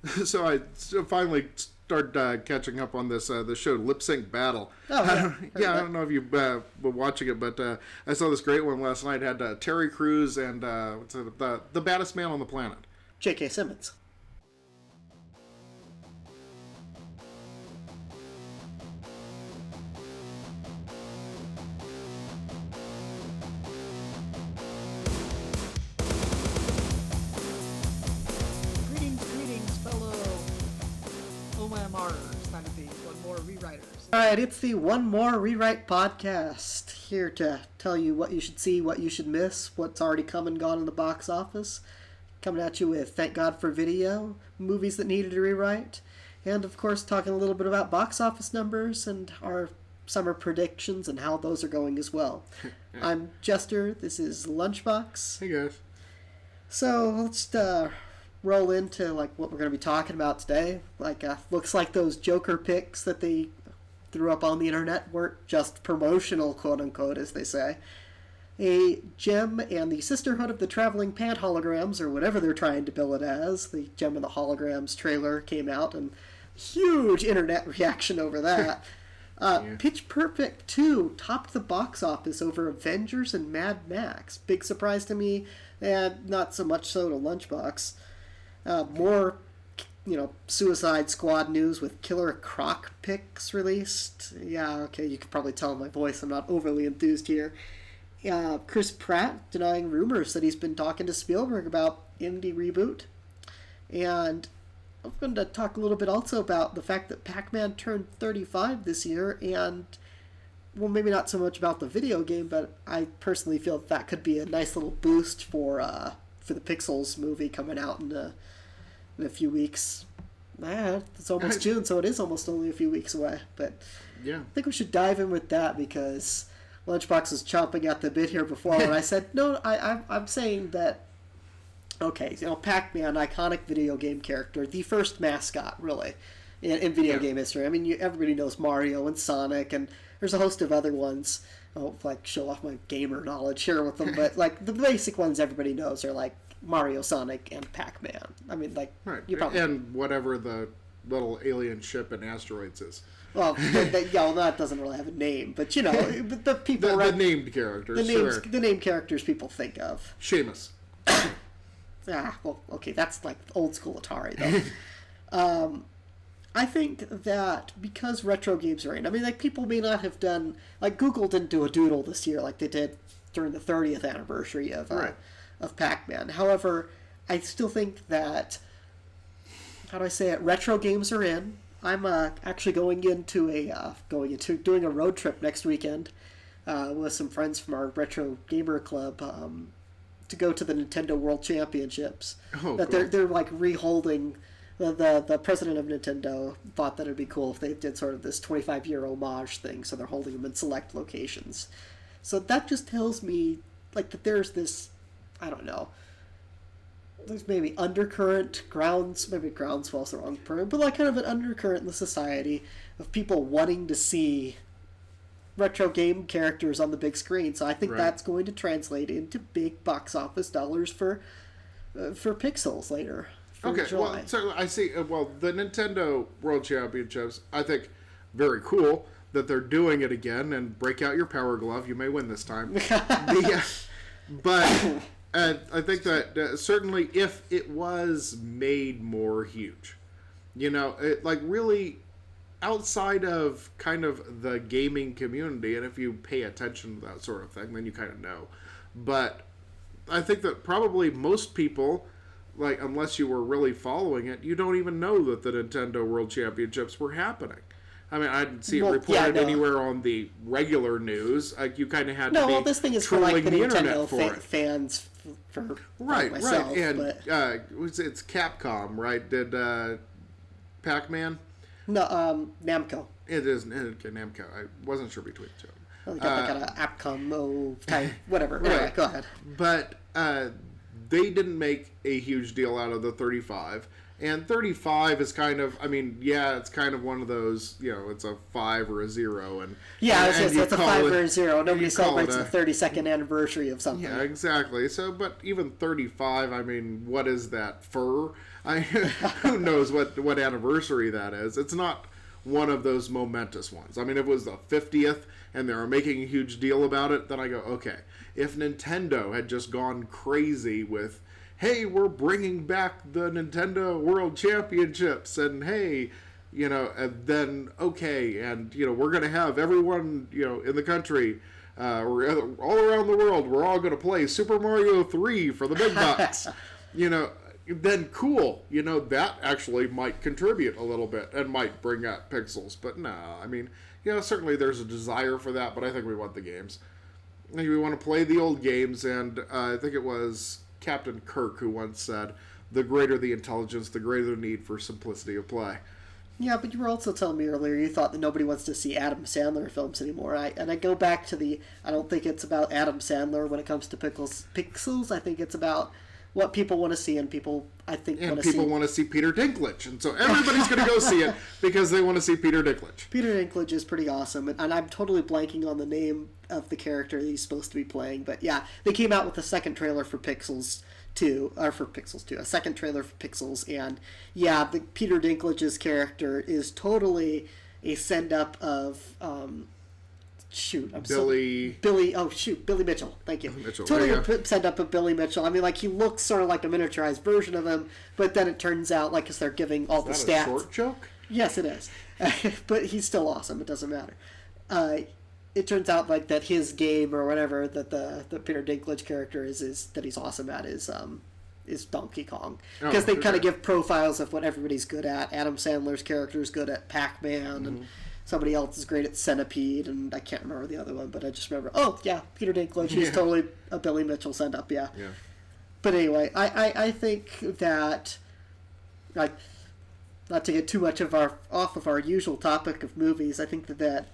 So I finally started catching up on this the show Lip Sync Battle. Oh, yeah. I don't know if you've been watching it, but I saw this great one last night. It had Terry Crews and the baddest man on the planet, J.K. Simmons. Greetings, fellow OMRs. Time to be one more rewriters. Alright, it's the One More Rewrite Podcast. Here to tell you what you should see, what you should miss, what's already come and gone in the box office. Coming at you with Thank God for Video, movies that needed a rewrite, and of course talking a little bit about box office numbers and our summer predictions and how those are going as well. I'm Jester, this is Lunchbox. Hey guys. So let's roll into what we're going to be talking about today. Looks like those Joker picks that they threw up on the internet weren't just promotional, quote unquote, as they say. A Gem and the Sisterhood of the Traveling Pant holograms, or whatever they're trying to bill it as. The Gem and the Holograms trailer came out, and huge internet reaction over that. Yeah. Pitch Perfect 2 topped the box office over Avengers and Mad Max. Big surprise to me, and not so much so to Lunchbox. More, Suicide Squad news with Killer Croc picks released. Yeah, okay, you can probably tell in my voice I'm not overly enthused here. Chris Pratt denying rumors that he's been talking to Spielberg about indie reboot. And I'm going to talk a little bit also about the fact that Pac-Man turned 35 this year, and, well, maybe not so much about the video game, but I personally feel that could be a nice little boost for the Pixels movie coming out in a few weeks. It's almost June, so it is almost only a few weeks away. But Yeah. I think we should dive in with that because Lunchbox was chomping at the bit here before, and I said, no, I'm saying that, okay, Pac-Man, iconic video game character, the first mascot, really, in video game history. I mean, everybody knows Mario and Sonic, and there's a host of other ones. I won't show off my gamer knowledge here with them, but the basic ones everybody knows are Mario, Sonic, and Pac-Man. I mean, right, you probably... and whatever the little alien ship in Asteroids is. Well, that doesn't really have a name, but but the people... The named characters, the named characters people think of. Seamus. Well, okay, that's old school Atari, though. I think that because retro games are in, people may not have done, Google didn't do a doodle this year like they did during the 30th anniversary of Pac-Man. However, I still think that, how do I say it, retro games are in. I'm actually doing a road trip next weekend with some friends from our Retro Gamer Club to go to the Nintendo World Championships. Oh, that cool. they're reholding. The president of Nintendo thought that it'd be cool if they did sort of this 25-year homage thing, so they're holding them in select locations. So that just tells me that there's this, I don't know, there's maybe undercurrent, maybe groundswell's the wrong term, but kind of an undercurrent in the society of people wanting to see retro game characters on the big screen. So I think that's going to translate into big box office dollars for Pixels later. Okay, July. well, so I see. The Nintendo World Championships, I think, very cool that they're doing it again. And break out your Power Glove; you may win this time. But I think that certainly if it was made more huge, really outside of kind of the gaming community, and if you pay attention to that sort of thing, then you kind of know. But I think that probably most people, unless you were really following it, you don't even know that the Nintendo World Championships were happening. I mean, I didn't see it reported anywhere on the regular news. You kind of had to be this thing is for trolling the Nintendo Nintendo fans. For myself, and but... it's Capcom, right? Did Pac-Man? No, Namco. It is Namco. I wasn't sure between the two. Well, they got kind of AppCom type, whatever. Right. Anyway, go ahead. But they didn't make a huge deal out of the 35, And 35 is kind of, I mean, yeah, it's kind of one of those, it's a 5 or a 0. Yeah, and it's a 5 or a 0. Nobody celebrates the a 32nd anniversary of something. Yeah, exactly. So, but even 35, I mean, what is that, fur? Who knows what anniversary that is? It's not one of those momentous ones. I mean, if it was the 50th and they were making a huge deal about it, then I go, okay. If Nintendo had just gone crazy with, hey, we're bringing back the Nintendo World Championships, and hey, and then, okay, and, we're going to have everyone, in the country, or all around the world, we're all going to play Super Mario 3 for the big bucks, then cool, that actually might contribute a little bit and might bring up pixels, but no, I mean, certainly there's a desire for that, but I think we want the games. I think we want to play the old games, and I think it was Captain Kirk who once said, the greater the intelligence, the greater the need for simplicity of play. Yeah, but you were also telling me earlier you thought that nobody wants to see Adam Sandler films anymore. I go back to I don't think it's about Adam Sandler when it comes to pixels. I think it's about what people want to see, and people, I think, want to see. And people want to see Peter Dinklage, and so everybody's going to go see it because they want to see Peter Dinklage. Peter Dinklage is pretty awesome, and I'm totally blanking on the name of the character that he's supposed to be playing, but yeah, they came out with a second trailer for Pixels 2, a second trailer for Pixels, and yeah, the Peter Dinklage's character is totally a send-up of, Billy Mitchell. Thank you. Mitchell. Totally send up of Billy Mitchell. I mean, like, he looks sort of like a miniaturized version of him, but then it turns out, like, because they're giving all the stats. A short joke? Yes, it is. But he's still awesome. It doesn't matter. It turns out, like, that his game or whatever that the Peter Dinklage character is that he's awesome at is Donkey Kong, because they kind of give profiles of what everybody's good at. Adam Sandler's character is good at Pac-Man, and somebody else is great at Centipede, and I can't remember the other one, but I just remember, oh, yeah, Peter Dinklage, he's totally a Billy Mitchell send-up, yeah. But anyway, I think that, like, not to get too much off of our usual topic of movies, I think that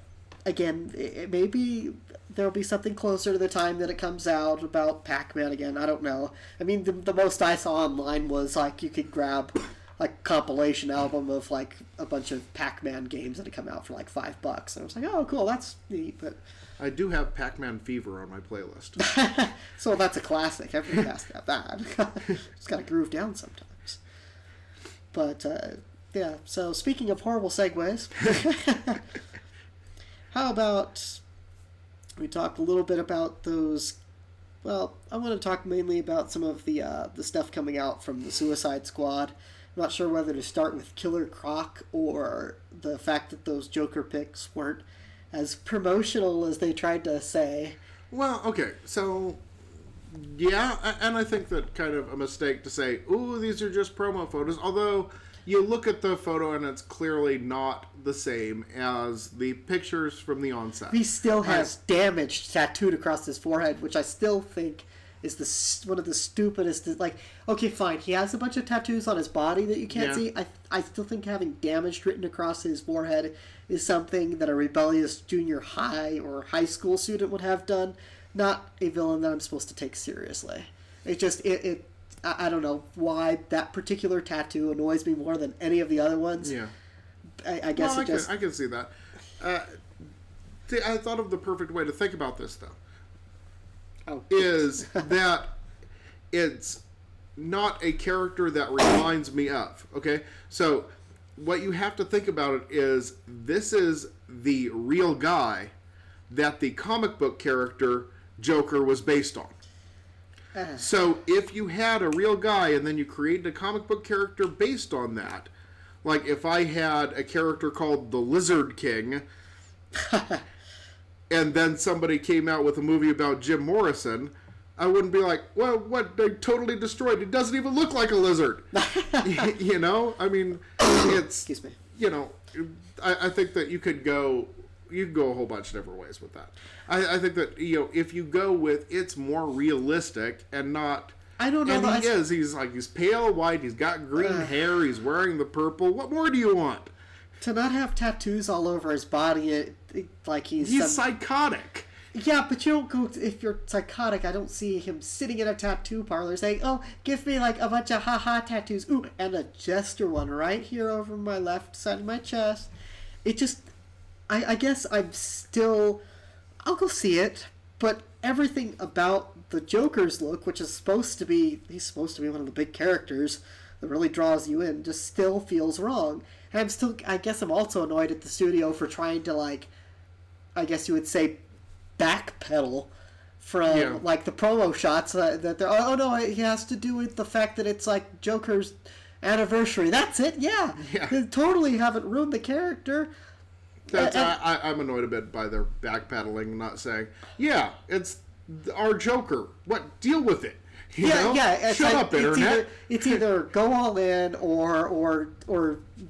again, maybe there'll be something closer to the time that it comes out about Pac-Man again, I don't know. I mean, the most I saw online was, like, you could grab like compilation album of like a bunch of Pac-Man games that had come out for like $5, and I was like, oh, cool, that's neat. But I do have Pac-Man Fever on my playlist. So that's a classic. Everybody has to have that. Just gotta groove down sometimes. But yeah. So speaking of horrible segues, how about we talk a little bit about those? Well, I want to talk mainly about some of the stuff coming out from the Suicide Squad. I'm not sure whether to start with Killer Croc or the fact that those Joker picks weren't as promotional as they tried to say. Well, okay, so yeah, and I think that kind of a mistake to say, ooh, these are just promo photos, although you look at the photo and it's clearly not the same as the pictures from the onset. He still has damage tattooed across his forehead, which I still think is one of the stupidest. Like, okay, fine, he has a bunch of tattoos on his body that you can't see. I still think having damage written across his forehead is something that a rebellious junior high or high school student would have done, not a villain that I'm supposed to take seriously. It just, I don't know why that particular tattoo annoys me more than any of the other ones. Yeah. I guess I can see that. I thought of the perfect way to think about this, though. Is that it's not a character that reminds me of. Okay? So, what you have to think about it is this is the real guy that the comic book character Joker was based on. So, if you had a real guy and then you created a comic book character based on that, like if I had a character called the Lizard King... and then somebody came out with a movie about Jim Morrison, I wouldn't be like, well, what, they totally destroyed. It doesn't even look like a lizard. You know? I mean, it's... Excuse me. You know, I think that you could go a whole bunch of different ways with that. I think that, you know, if you go with it's more realistic and not... I don't know. And he's pale white, he's got green hair, he's wearing the purple. What more do you want? To not have tattoos all over his body, like he's psychotic. Yeah, but you don't go, if you're psychotic, I don't see him sitting in a tattoo parlor saying, oh, give me like a bunch of haha tattoos. Ooh, and a jester one right here over my left side of my chest. It just, I guess I'll go see it, but everything about the Joker's look, which is he's supposed to be one of the big characters that really draws you in, just still feels wrong. And I guess I'm also annoyed at the studio for trying to, like, I guess you would say, backpedal from like the promo shots that they're, oh no, it has to do with the fact that it's like Joker's anniversary. That's it. Yeah. They totally haven't ruined the character. I'm annoyed a bit by their backpedaling, not saying, yeah, it's our Joker. What? Deal with it. You know? Shut up, internet. It's either go all in or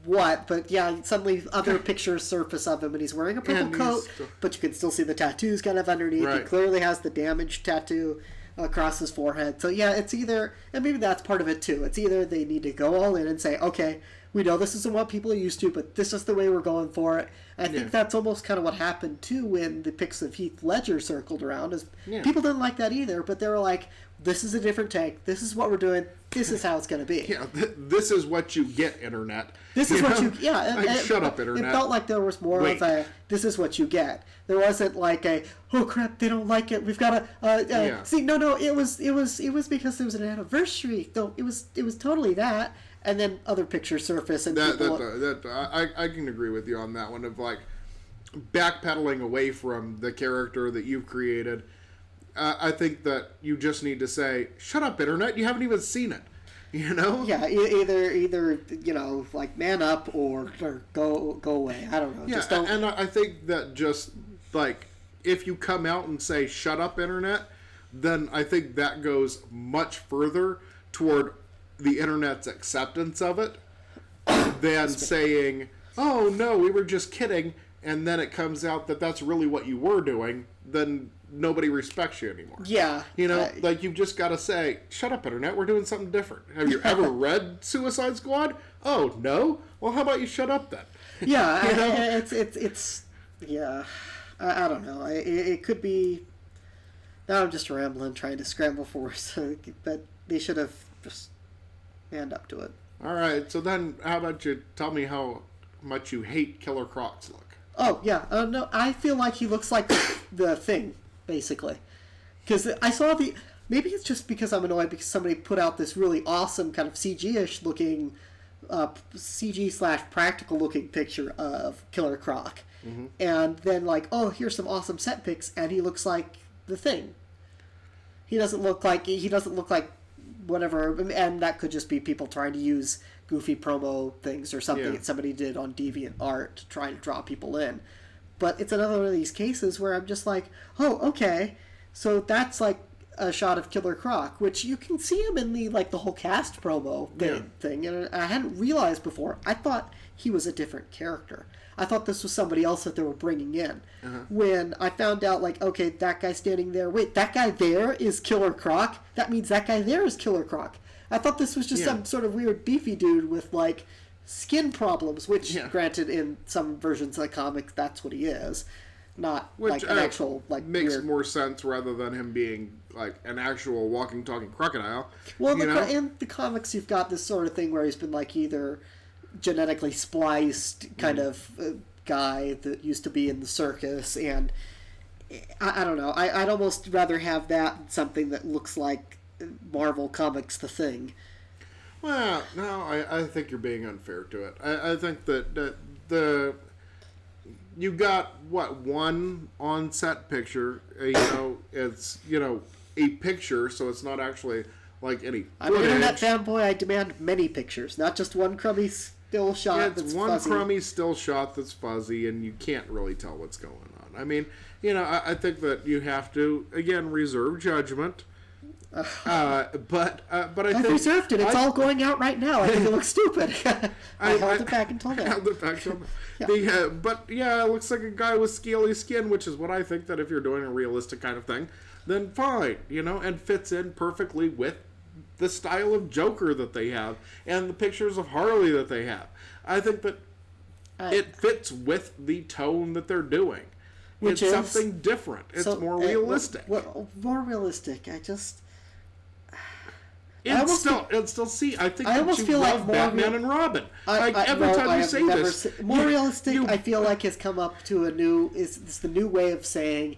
what, but yeah, suddenly other pictures surface of him and he's wearing a purple coat, but you can still see the tattoos kind of underneath. Right. He clearly has the damaged tattoo across his forehead. So yeah, it's either, and maybe that's part of it too, it's either they need to go all in and say, okay, we know this isn't what people are used to, but this is the way we're going for it. I think that's almost kind of what happened too when the pics of Heath Ledger circled around. Is people didn't like that either, but they were like, this is a different take. This is what we're doing. This is how it's going to be. Yeah, this is what you get, internet. This is what you... Yeah. Shut up, internet. It felt like there was more of a, this is what you get. There wasn't like a, oh crap, they don't like it. We've got to... See, no, it was because there was an anniversary. No, it was totally that. And then other pictures surface and I can agree with you on that one of like backpedaling away from the character that you've created. I think that you just need to say, shut up, internet, you haven't even seen it. You know? Yeah, either you know, like man up or go away. I don't know. Yeah, just don't... and I think that just like if you come out and say shut up, internet, then I think that goes much further toward the internet's acceptance of it than saying, oh no, we were just kidding, and then it comes out that that's really what you were doing, then nobody respects you anymore. Yeah. You know, like you've just got to say, shut up, internet, we're doing something different. Have you ever read Suicide Squad? Oh, no? Well, how about you shut up then? Yeah, you know? it's yeah, I don't know. It could be, now I'm just rambling, trying to scramble for words, but they should have just manned up to it. All right, so then how about you tell me how much you hate Killer Croc's look? Oh, yeah. No, I feel like he looks like the Thing, basically. Because I saw maybe it's just because I'm annoyed because somebody put out this really awesome kind of CG-ish looking, CG/practical looking picture of Killer Croc. Mm-hmm. And then like, oh, here's some awesome set pics, and he looks like the Thing. He doesn't look like whatever, and that could just be people trying to use goofy promo things or something that somebody did on DeviantArt to try to draw people in. But it's another one of these cases where I'm just like, oh, okay, so that's like a shot of Killer Croc, which you can see him in the whole cast promo thing, and I hadn't realized before. I thought he was a different character. I thought this was somebody else that they were bringing in. Uh-huh. When I found out, like, okay, that guy standing there, wait, that guy there is Killer Croc? That means that guy there is Killer Croc. I thought this was just some sort of weird beefy dude with, like, skin problems, which, granted, in some versions of the comic, that's what he is. Not, like, an actual, like, makes weird... more sense rather than him being, like, an actual walking, talking crocodile. Well, in the comics, you've got this sort of thing where he's been, like, either genetically spliced kind of guy that used to be in the circus, and I don't know. I'd almost rather have that than something that looks like Marvel Comics The Thing. Well, no, I think you're being unfair to it. I think that you got, one on-set picture, it's, a picture, so it's not actually, like, any footage. I'm an internet fanboy, I demand many pictures, not just one crummy still shot that's fuzzy. It's one crummy still shot that's fuzzy, and you can't really tell what's going on. I mean, I think that you have to, again, reserve judgment. But I think... I've reserved it. It's all going out right now. I think it looks stupid. I held it back until now. Held it back until now. But, it looks like a guy with scaly skin, which is what I think that if you're doing a realistic kind of thing, then fine, and fits in perfectly with the style of Joker that they have and the pictures of Harley that they have. I think that it fits with the tone that they're doing. Which it's is something different. It's more realistic. More realistic. I just. I think I almost you feel love like Batman and Robin. Every time you say this, more realistic. I feel like has come up to a new is the new way of saying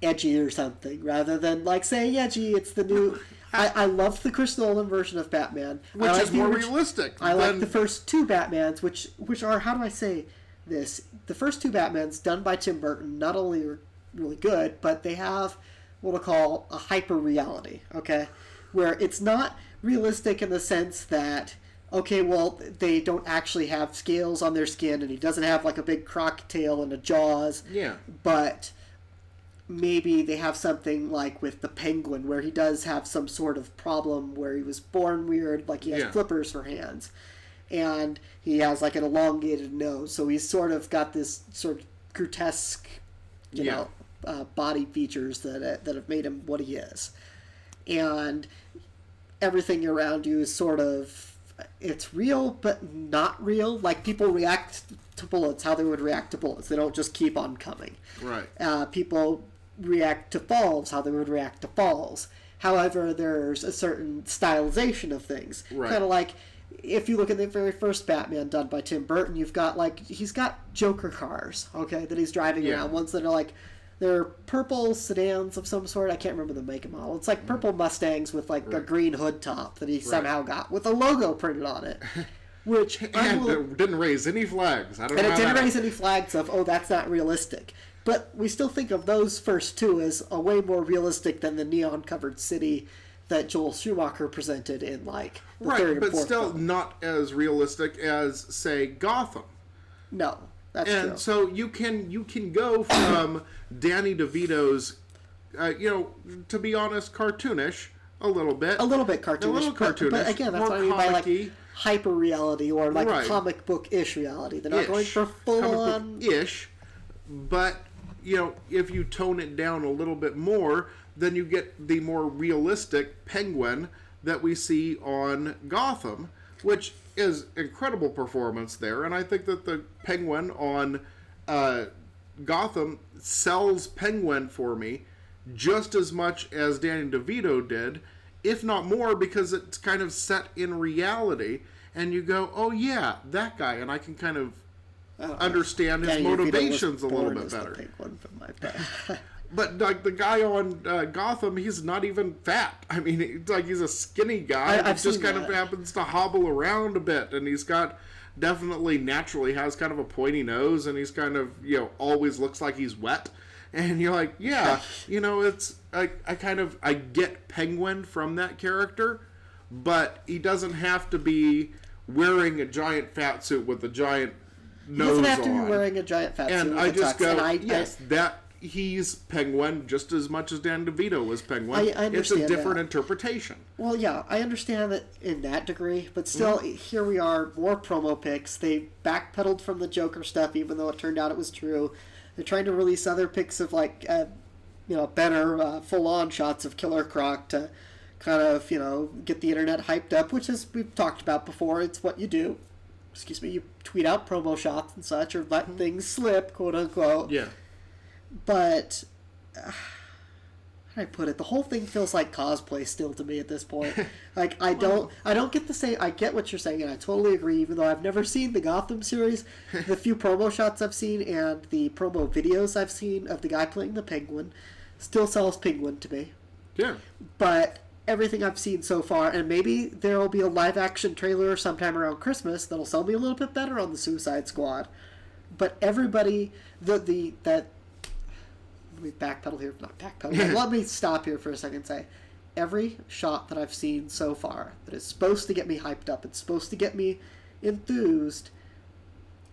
edgy or something rather than like saying edgy. It's the new. I love the Chris Nolan version of Batman, which is more realistic. I like the first two Batmans, which are, how do I say this? The first two Batmans done by Tim Burton not only are really good, but they have what we'll call a hyper reality. Okay. Where it's not realistic in the sense that, okay, well, they don't actually have scales on their skin, and he doesn't have like a big croc tail and a jaws. Yeah. But maybe they have something like with the Penguin, where he does have some sort of problem where he was born weird, like he has flippers for hands. And he has like an elongated nose, so he's sort of got this sort of grotesque, you know, body features that have made him what he is. And everything around you is sort of, it's real but not real. Like people react to bullets how they would react to bullets. They don't just keep on coming. Right. People react to falls how they would react to falls. However, there's a certain stylization of things. Right. Kind of like if you look at the very first Batman done by Tim Burton, you've got like, he's got Joker cars, okay, that he's driving around. Ones that are like, they're purple sedans of some sort. I can't remember the make and model. It's like purple Mustangs with like a green hood top that he somehow got with a logo printed on it. Which it didn't raise any flags. It didn't raise any flags of, oh, that's not realistic. But we still think of those first two as a way more realistic than the neon-covered city that Joel Schumacher presented in like the third and fourth but still film. Not as realistic as, say, Gotham. No. That's true. So you can go from Danny DeVito's, to be honest, cartoonish a little bit. A little bit cartoonish. A little cartoonish. But again, that's what I mean by like hyper reality or like comic book ish reality. They're not going for full on ish. But if you tone it down a little bit more, then you get the more realistic Penguin that we see on Gotham, which is incredible performance there, and I think that the Penguin on Gotham sells Penguin for me just as much as Danny DeVito did, if not more, because it's kind of set in reality, and you go, oh yeah, that guy, and I can kind of understand his motivations a little bit better. But like the guy on Gotham, he's not even fat. I mean, it's like he's a skinny guy. He just kind of happens to hobble around a bit, and he's got definitely naturally has kind of a pointy nose, and he's kind of always looks like he's wet. And you're like, it's I get Penguin from that character, but he doesn't have to be wearing a giant fat suit with a giant nose on. He doesn't have to be wearing a giant fat suit. And I just go, that. He's Penguin just as much as Dan DeVito was Penguin. I understand. It's a different interpretation. Well, yeah, I understand that in that degree, but still, here we are, more promo pics. They backpedaled from the Joker stuff, even though it turned out it was true. They're trying to release other pics of like, better full-on shots of Killer Croc to kind of, get the internet hyped up, which is we've talked about before. It's what you do. Excuse me, you tweet out promo shots and such, or let things slip, quote unquote. Yeah. But how do I put it? The whole thing feels like cosplay still to me at this point. Like I don't get the same. I get what you're saying, and I totally agree. Even though I've never seen the Gotham series, the few promo shots I've seen and the promo videos I've seen of the guy playing the Penguin still sells Penguin to me. Yeah. But everything I've seen so far, and maybe there will be a live action trailer sometime around Christmas that'll sell me a little bit better on the Suicide Squad. But everybody that let me backpedal here, not backpedal. Let me stop here for a second and say, every shot that I've seen so far that is supposed to get me hyped up, it's supposed to get me enthused,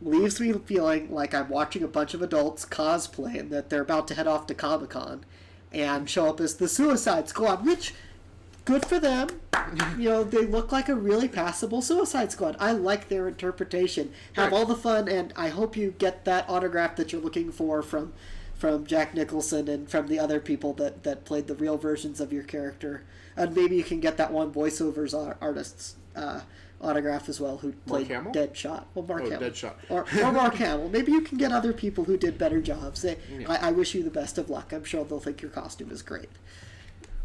leaves me feeling like I'm watching a bunch of adults cosplay and that they're about to head off to Comic-Con and show up as the Suicide Squad, which, good for them. They look like a really passable Suicide Squad. I like their interpretation. Have all the fun, and I hope you get that autograph that you're looking for from Jack Nicholson and from the other people that played the real versions of your character. And maybe you can get that one voiceovers artist's autograph as well, who played Hamill? Deadshot. Well, Mark Hamill. Deadshot. Or Mark Hamill. Maybe you can get other people who did better jobs. I wish you the best of luck. I'm sure they'll think your costume is great.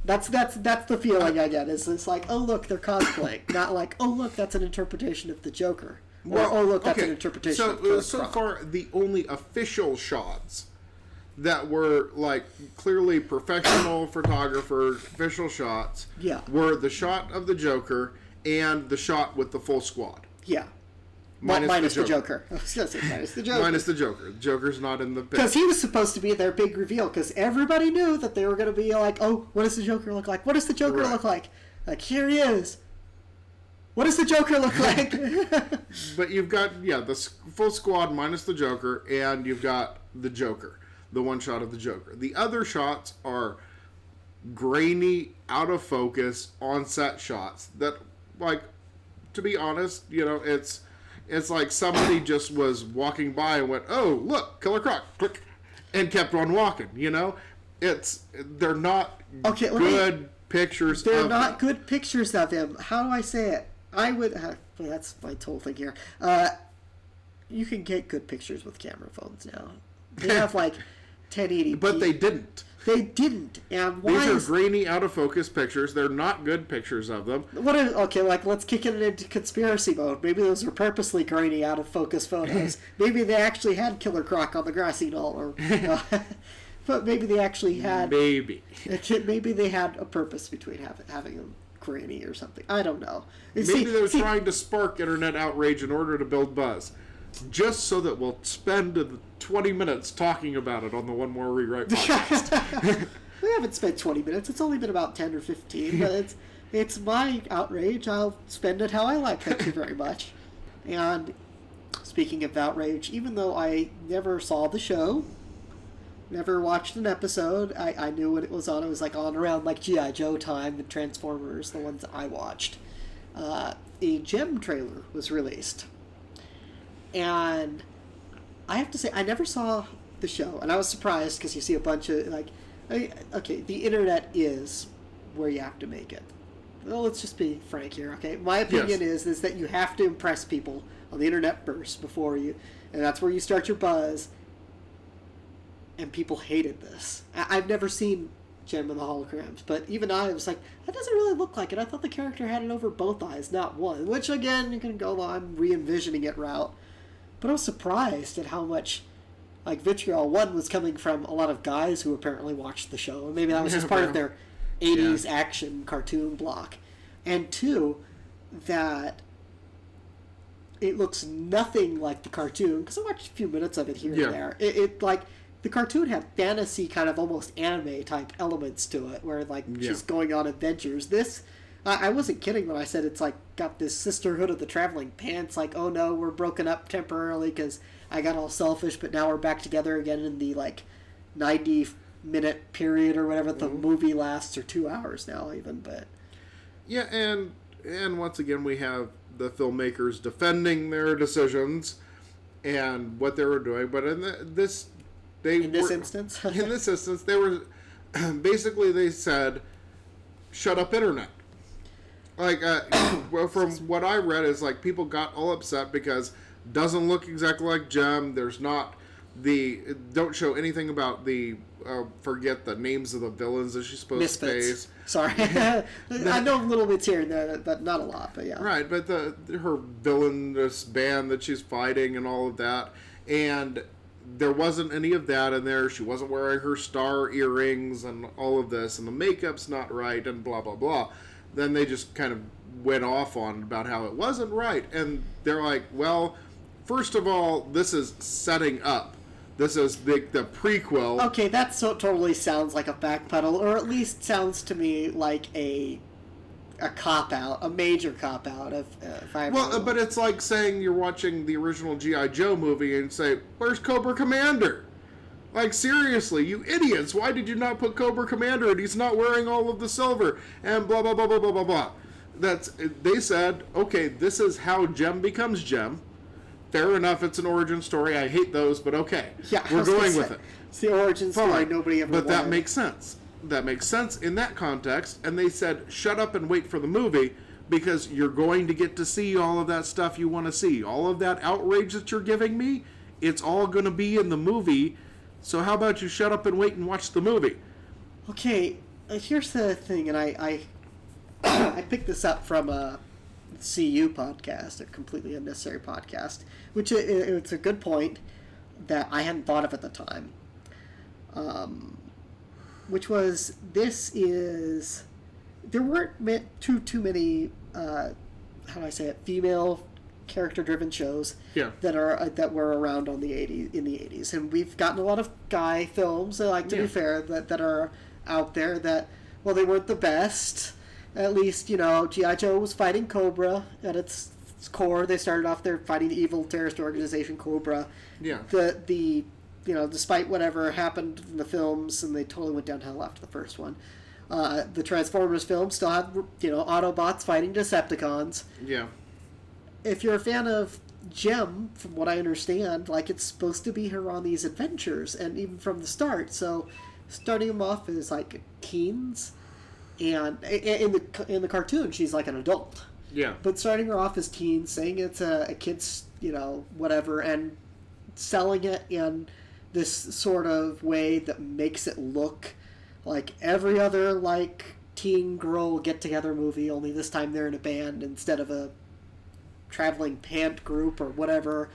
That's the feeling I get. Is it's like, oh look, they're cosplaying, not like, oh look, that's an interpretation of the Joker. Or, oh look, that's an interpretation of Killer So Croc. far, the only official shots that were like clearly professional photographer official shots were the shot of the Joker and the shot with the full squad. Yeah. Minus the Joker. I was going to say minus the Joker. Minus the Joker. The Joker's not in the picture. Because he was supposed to be their big reveal, because everybody knew that they were going to be like, oh, what does the Joker look like? What does the Joker look like? Like, here he is. What does the Joker look like? But you've got, the full squad minus the Joker, and you've got the Joker. The one shot of the Joker. The other shots are grainy, out of focus, on-set shots that, like, to be honest, it's like somebody just was walking by and went, oh, look, Killer Croc, click, and kept on walking, They're not good pictures They're of not him. good pictures of him. How do I say it? That's my whole thing here. You can get good pictures with camera phones now. They have, 1080p. But they didn't. They didn't. And why These are grainy, out of focus pictures. They're not good pictures of them. Let's kick it into conspiracy mode. Maybe those were purposely grainy, out of focus photos. Maybe they actually had Killer Croc on the grassy knoll, or but maybe they actually had. Maybe they had a purpose between having them grainy or something. I don't know. Maybe they were trying to spark internet outrage in order to build buzz, just so that we'll spend 20 minutes talking about it on the One More Rewrite podcast. We haven't spent 20 minutes. It's only been about 10 or 15, but it's my outrage. I'll spend it how I like. Thank you very much. And speaking of outrage, even though I never saw the show, never watched an episode, I knew when it was on. It was on around G.I. Joe time and Transformers, the ones that I watched. A Gem trailer was released. And I have to say, I never saw the show, and I was surprised because you see a bunch of, the internet is where you have to make it. Well, let's just be frank here, okay? My opinion is that you have to impress people on the internet first before you, and that's where you start your buzz, and people hated this. I've never seen Gem and the Holograms, but even I was like, that doesn't really look like it. I thought the character had it over both eyes, not one, which, again, you can go on re-envisioning it route. But I was surprised at how much, vitriol, one, was coming from a lot of guys who apparently watched the show. And maybe that was just part of their 80s action cartoon block. And two, that it looks nothing like the cartoon. Because I watched a few minutes of it here and there. The cartoon had fantasy, kind of almost anime-type elements to it, where, she's going on adventures. This... I wasn't kidding when I said it's got this sisterhood of the traveling pants, oh no, we're broken up temporarily because I got all selfish, but now we're back together again in the 90-minute period or whatever the movie lasts, or 2 hours now even, but... Yeah, and once again we have the filmmakers defending their decisions and what they were doing, but in this instance, they were... basically they said, shut up internet. Well, from what I read is people got all upset because it doesn't look exactly like Gem. There's not don't show anything about forget the names of the villains that she's supposed to face. Sorry. I know little bits here and there, but not a lot, but yeah. Right, but her villainous band that she's fighting and all of that, and there wasn't any of that in there. She wasn't wearing her star earrings and all of this, and the makeup's not right, and blah, blah, blah. Then they just kind of went off on about how it wasn't right. And they're like, well, first of all, this is setting up. This is the prequel. Okay, that totally sounds like a backpedal, or at least sounds to me like a cop-out, a major cop-out. But it's like saying you're watching the original G.I. Joe movie and say, where's Cobra Commander? Seriously, you idiots, why did you not put Cobra Commander and he's not wearing all of the silver? And blah, blah, blah, blah, blah, blah, blah. They said, okay, this is how Gem becomes Gem. Fair enough, it's an origin story. I hate those, but okay. Yeah, we're going with it. It's the origin story nobody ever wanted. That makes sense. That makes sense in that context. And they said, shut up and wait for the movie, because you're going to get to see all of that stuff you want to see. All of that outrage that you're giving me, it's all going to be in the movie. So how about you shut up and wait and watch the movie? Okay, here's the thing, and I picked this up from a CU podcast, a completely unnecessary podcast, which it's a good point that I hadn't thought of at the time. Which was, there weren't too many, how do I say it, female character-driven shows that were around in the 80s, and we've gotten a lot of guy films. To be fair, that are out there that, well, they weren't the best. At least, G.I. Joe was fighting Cobra at its core. They started off there fighting the evil terrorist organization Cobra. Yeah. Despite whatever happened in the films, and they totally went downhill after the first one. The Transformers film still had, Autobots fighting Decepticons. Yeah. If you're a fan of Jem, from what I understand, it's supposed to be her on these adventures, and even from the start. So, starting them off as teens, and in the cartoon, she's like an adult. Yeah. But starting her off as teens, saying it's a kid's, whatever, and selling it in this sort of way that makes it look like every other teen girl get-together movie, only this time they're in a band instead of a traveling pant group or whatever.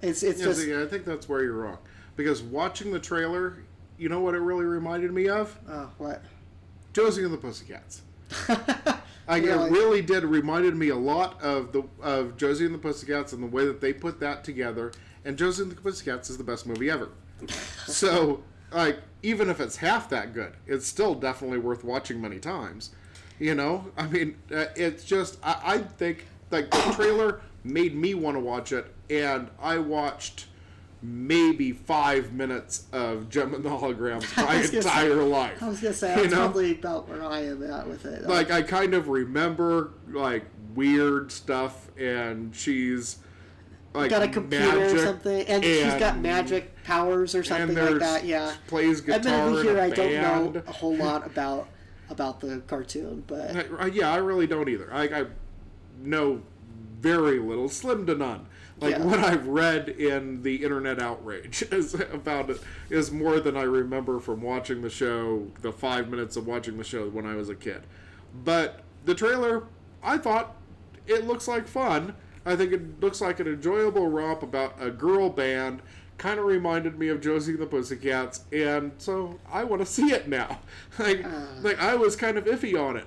It's just... I think that's where you're wrong. Because watching the trailer, you know what it really reminded me of? What? Josie and the Pussycats. Really? It really did reminded me a lot of Josie and the Pussycats and the way that they put that together. And Josie and the Pussycats is the best movie ever. So, even if it's half that good, it's still definitely worth watching many times. It's just, I think, the trailer made me want to watch it, and I watched maybe 5 minutes of Gem and the Holograms my entire life. I was going to say, that's probably about where I am at with it. I kind of remember, weird stuff, and she's... got a computer or something, and she's got magic powers or something like that. Yeah, plays guitar. Admittedly, here in a I band. don't know a whole lot about the cartoon, but I really don't either. I know very little, slim to none. What I've read in the internet outrage about it is more than I remember from watching the show. The 5 minutes of watching the show when I was a kid, but the trailer, I thought it looks like fun. I think it looks like an enjoyable romp about a girl band. Kind of reminded me of Josie and the Pussycats, and so I want to see it now. I was kind of iffy on it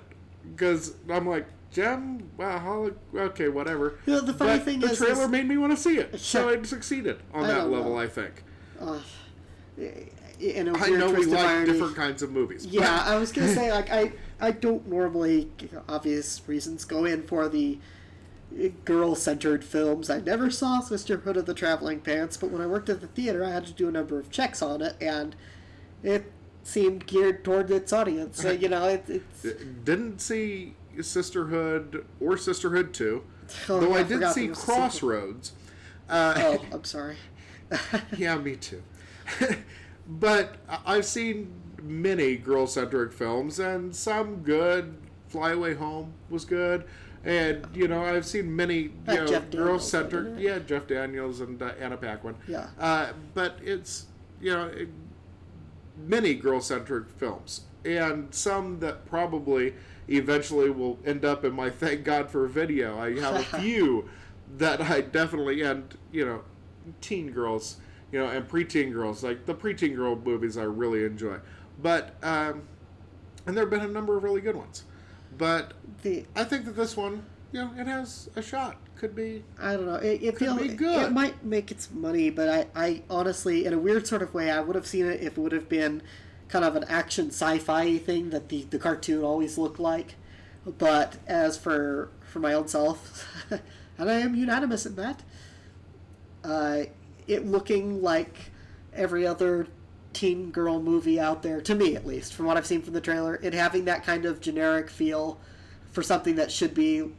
because I'm like, Gem, wow, okay, whatever. The funny thing is, the trailer made me want to see it, so it succeeded on that level. I think. I know we like different kinds of movies. Yeah, I was gonna say I don't normally, obvious reasons, go in for the girl-centered films. I never saw Sisterhood of the Traveling Pants, but when I worked at the theater, I had to do a number of checks on it, and it seemed geared toward its audience. It's... Didn't see Sisterhood or Sisterhood 2, though I did see Crossroads. I'm sorry. Yeah, me too. But I've seen many girl-centric films, and some good. Fly Away Home was good. And, I've seen many, girl-centered... Yeah, Jeff Daniels and Anna Paquin. Yeah. But it's, many girl-centric films. And some that probably eventually will end up in my Thank God for Video. I have a few that I definitely... And, teen girls, and preteen girls. The preteen girl movies I really enjoy. But, and there have been a number of really good ones. But I think that this one, it has a shot. Could be. I don't know. It feels good. It might make its money, but I honestly, in a weird sort of way, I would have seen it if it would have been kind of an action sci-fi thing that the cartoon always looked like. But as for my own self, and I am unanimous in that, it looking like every other teen girl movie out there, to me at least, from what I've seen from the trailer, it having that kind of generic feel for something that should be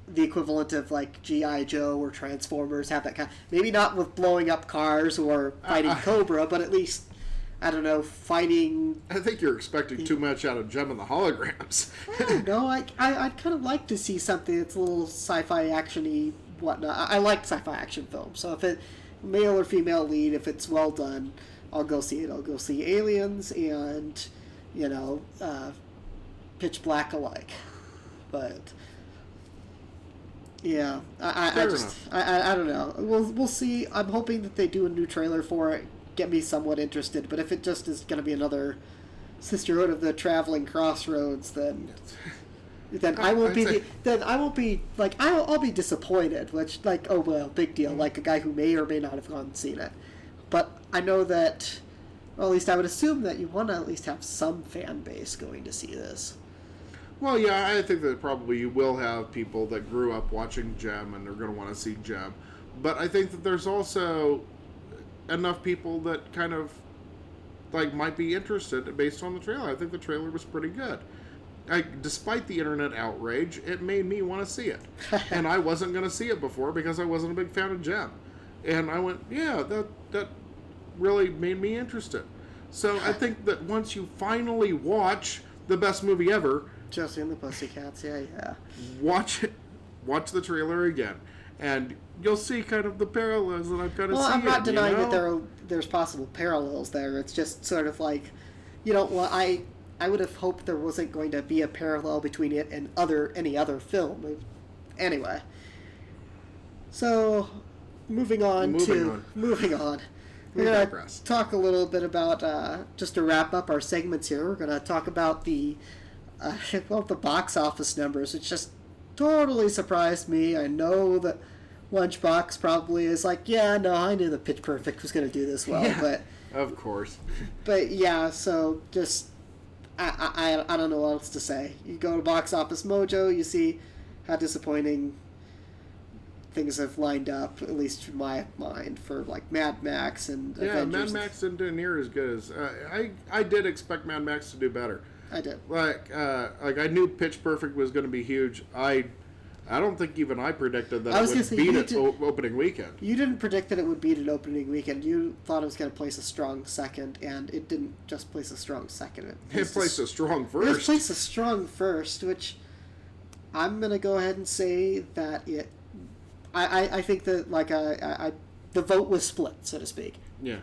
the equivalent of G.I. Joe or Transformers, have that kind, maybe not with blowing up cars or fighting Cobra, but at least I don't know, fighting. I think you're expecting too much out of Gem and the Holograms. I don't know. I'd kind of like to see something that's a little sci-fi action-y, whatnot. I like sci-fi action films, so if it male or female lead, if it's well done, I'll go see it. I'll go see Aliens and, Pitch Black alike. But yeah, I don't know. We'll see. I'm hoping that they do a new trailer for it, get me somewhat interested. But if it just is going to be another Sisterhood of the Traveling Crossroads, then I won't be like I'll be disappointed. Which, like, oh well, big deal. Like a guy who may or may not have gone and seen it. But I know that, or at least I would assume that you want to at least have some fan base going to see this. Well, yeah, I think that probably you will have people that grew up watching Gem and are going to want to see Gem. But I think that there's also enough people that kind of might be interested based on the trailer. I think the trailer was pretty good. Despite the internet outrage, it made me want to see it. And I wasn't going to see it before because I wasn't a big fan of Gem. And I went, yeah, that really made me interested. So I think that once you finally watch the best movie ever, Josie and the Pussycats, yeah. Watch the trailer again, and you'll see kind of the parallels that I'm kind of seeing. Well, I'm not denying that there's possible parallels there. It's just sort of like, I would have hoped there wasn't going to be a parallel between it and any other film. Anyway, so moving on. We're going to talk a little bit about, just to wrap up our segments here, we're going to talk about the box office numbers. It just totally surprised me. I know that Lunchbox probably is like, yeah, no, I knew that Pitch Perfect was going to do this well, but of course. But yeah, so just I don't know what else to say. You go to Box Office Mojo, you see how disappointing things have lined up, at least in my mind, for like Mad Max and Avengers. Mad Max didn't near as good as I did expect Mad Max to do better. I did. I knew Pitch Perfect was going to be huge. I don't think even I predicted that it would beat it opening weekend. You didn't predict that it would beat it opening weekend. You thought it was going to place a strong second, and it didn't just place a strong second. It placed a strong first. It placed a strong first, which I'm going to go ahead and say that it... I think that the vote was split, so to speak. Yeah.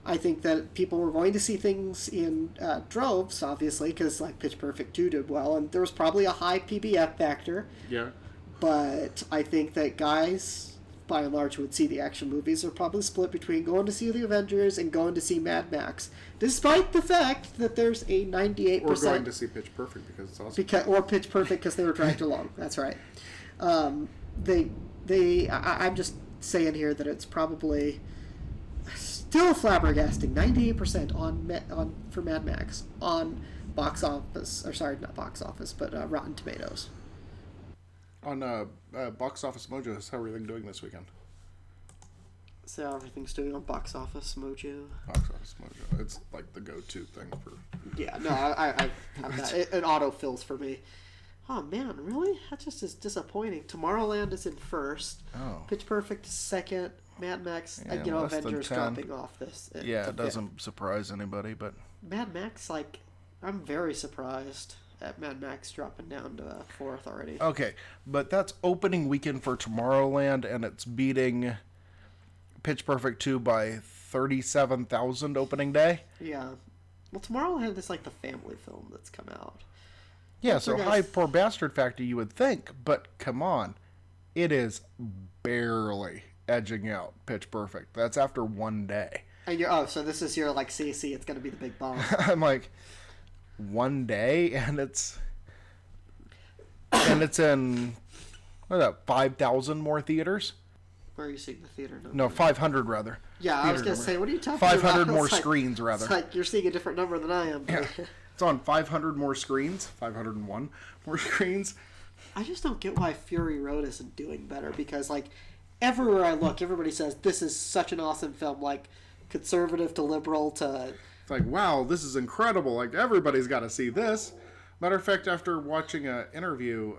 I think that people were going to see things in droves, obviously, because Pitch Perfect 2 did well, and there was probably a high PBF factor. Yeah. But I think that guys, by and large, who would see the action movies are probably split between going to see the Avengers and going to see Mad Max, despite the fact that there's a 98%... Or going to see Pitch Perfect because it's awesome. Or Pitch Perfect because they were dragged along. That's right. I'm just saying here that it's probably... Still flabbergasting, 98% for Mad Max on box office, or sorry, not box office, but Rotten Tomatoes. On Box Office Mojo, how's everything doing this weekend? So everything's doing on Box Office Mojo. Box Office Mojo, it's like the go-to thing for... Yeah, no, I have that. It auto-fills for me. Oh man, really? That just is disappointing. Tomorrowland is in first. Oh. Pitch Perfect is second. Mad Max, Avengers dropping off this. It doesn't surprise anybody, but... Mad Max, I'm very surprised at Mad Max dropping down to fourth already. Okay, but that's opening weekend for Tomorrowland, and it's beating Pitch Perfect 2 by 37,000 opening day. Yeah. Well, Tomorrowland is the family film that's come out. Yeah, so high poor bastard factor you would think, but come on. It is barely edging out Pitch Perfect. That's after one day. And so this is your CC, it's going to be the big bomb. I'm like, one day, and it's in, 5,000 more theaters? Where are you seeing the theater number? No, 500 rather. Yeah, I was going to say, what are you talking 500 about? more screens, rather. It's you're seeing a different number than I am. Yeah. It's on 500 more screens, 501 more screens. I just don't get why Fury Road isn't doing better, because everywhere I look, everybody says this is such an awesome film, conservative to liberal to... It's wow, this is incredible. Everybody's got to see this. Matter of fact, after watching an interview,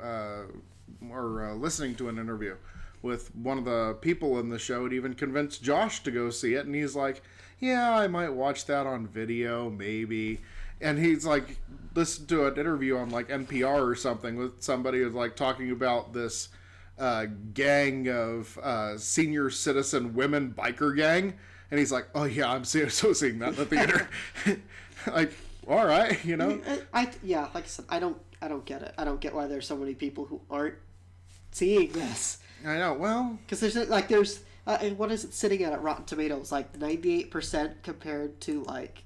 or listening to an interview with one of the people in the show. It even convinced Josh to go see it, and he's like, yeah, I might watch that on video, maybe. And he's like, listened to an interview on like NPR or something with somebody who's like talking about this gang of senior citizen women biker gang, and he's like, oh yeah, I'm so seeing that in the theater. Like, all right, you know. Yeah, like I said, I don't get it. I don't get why there's so many people who aren't seeing this. I know. Well, because what is it sitting at Rotten Tomatoes? Like 98% compared to like.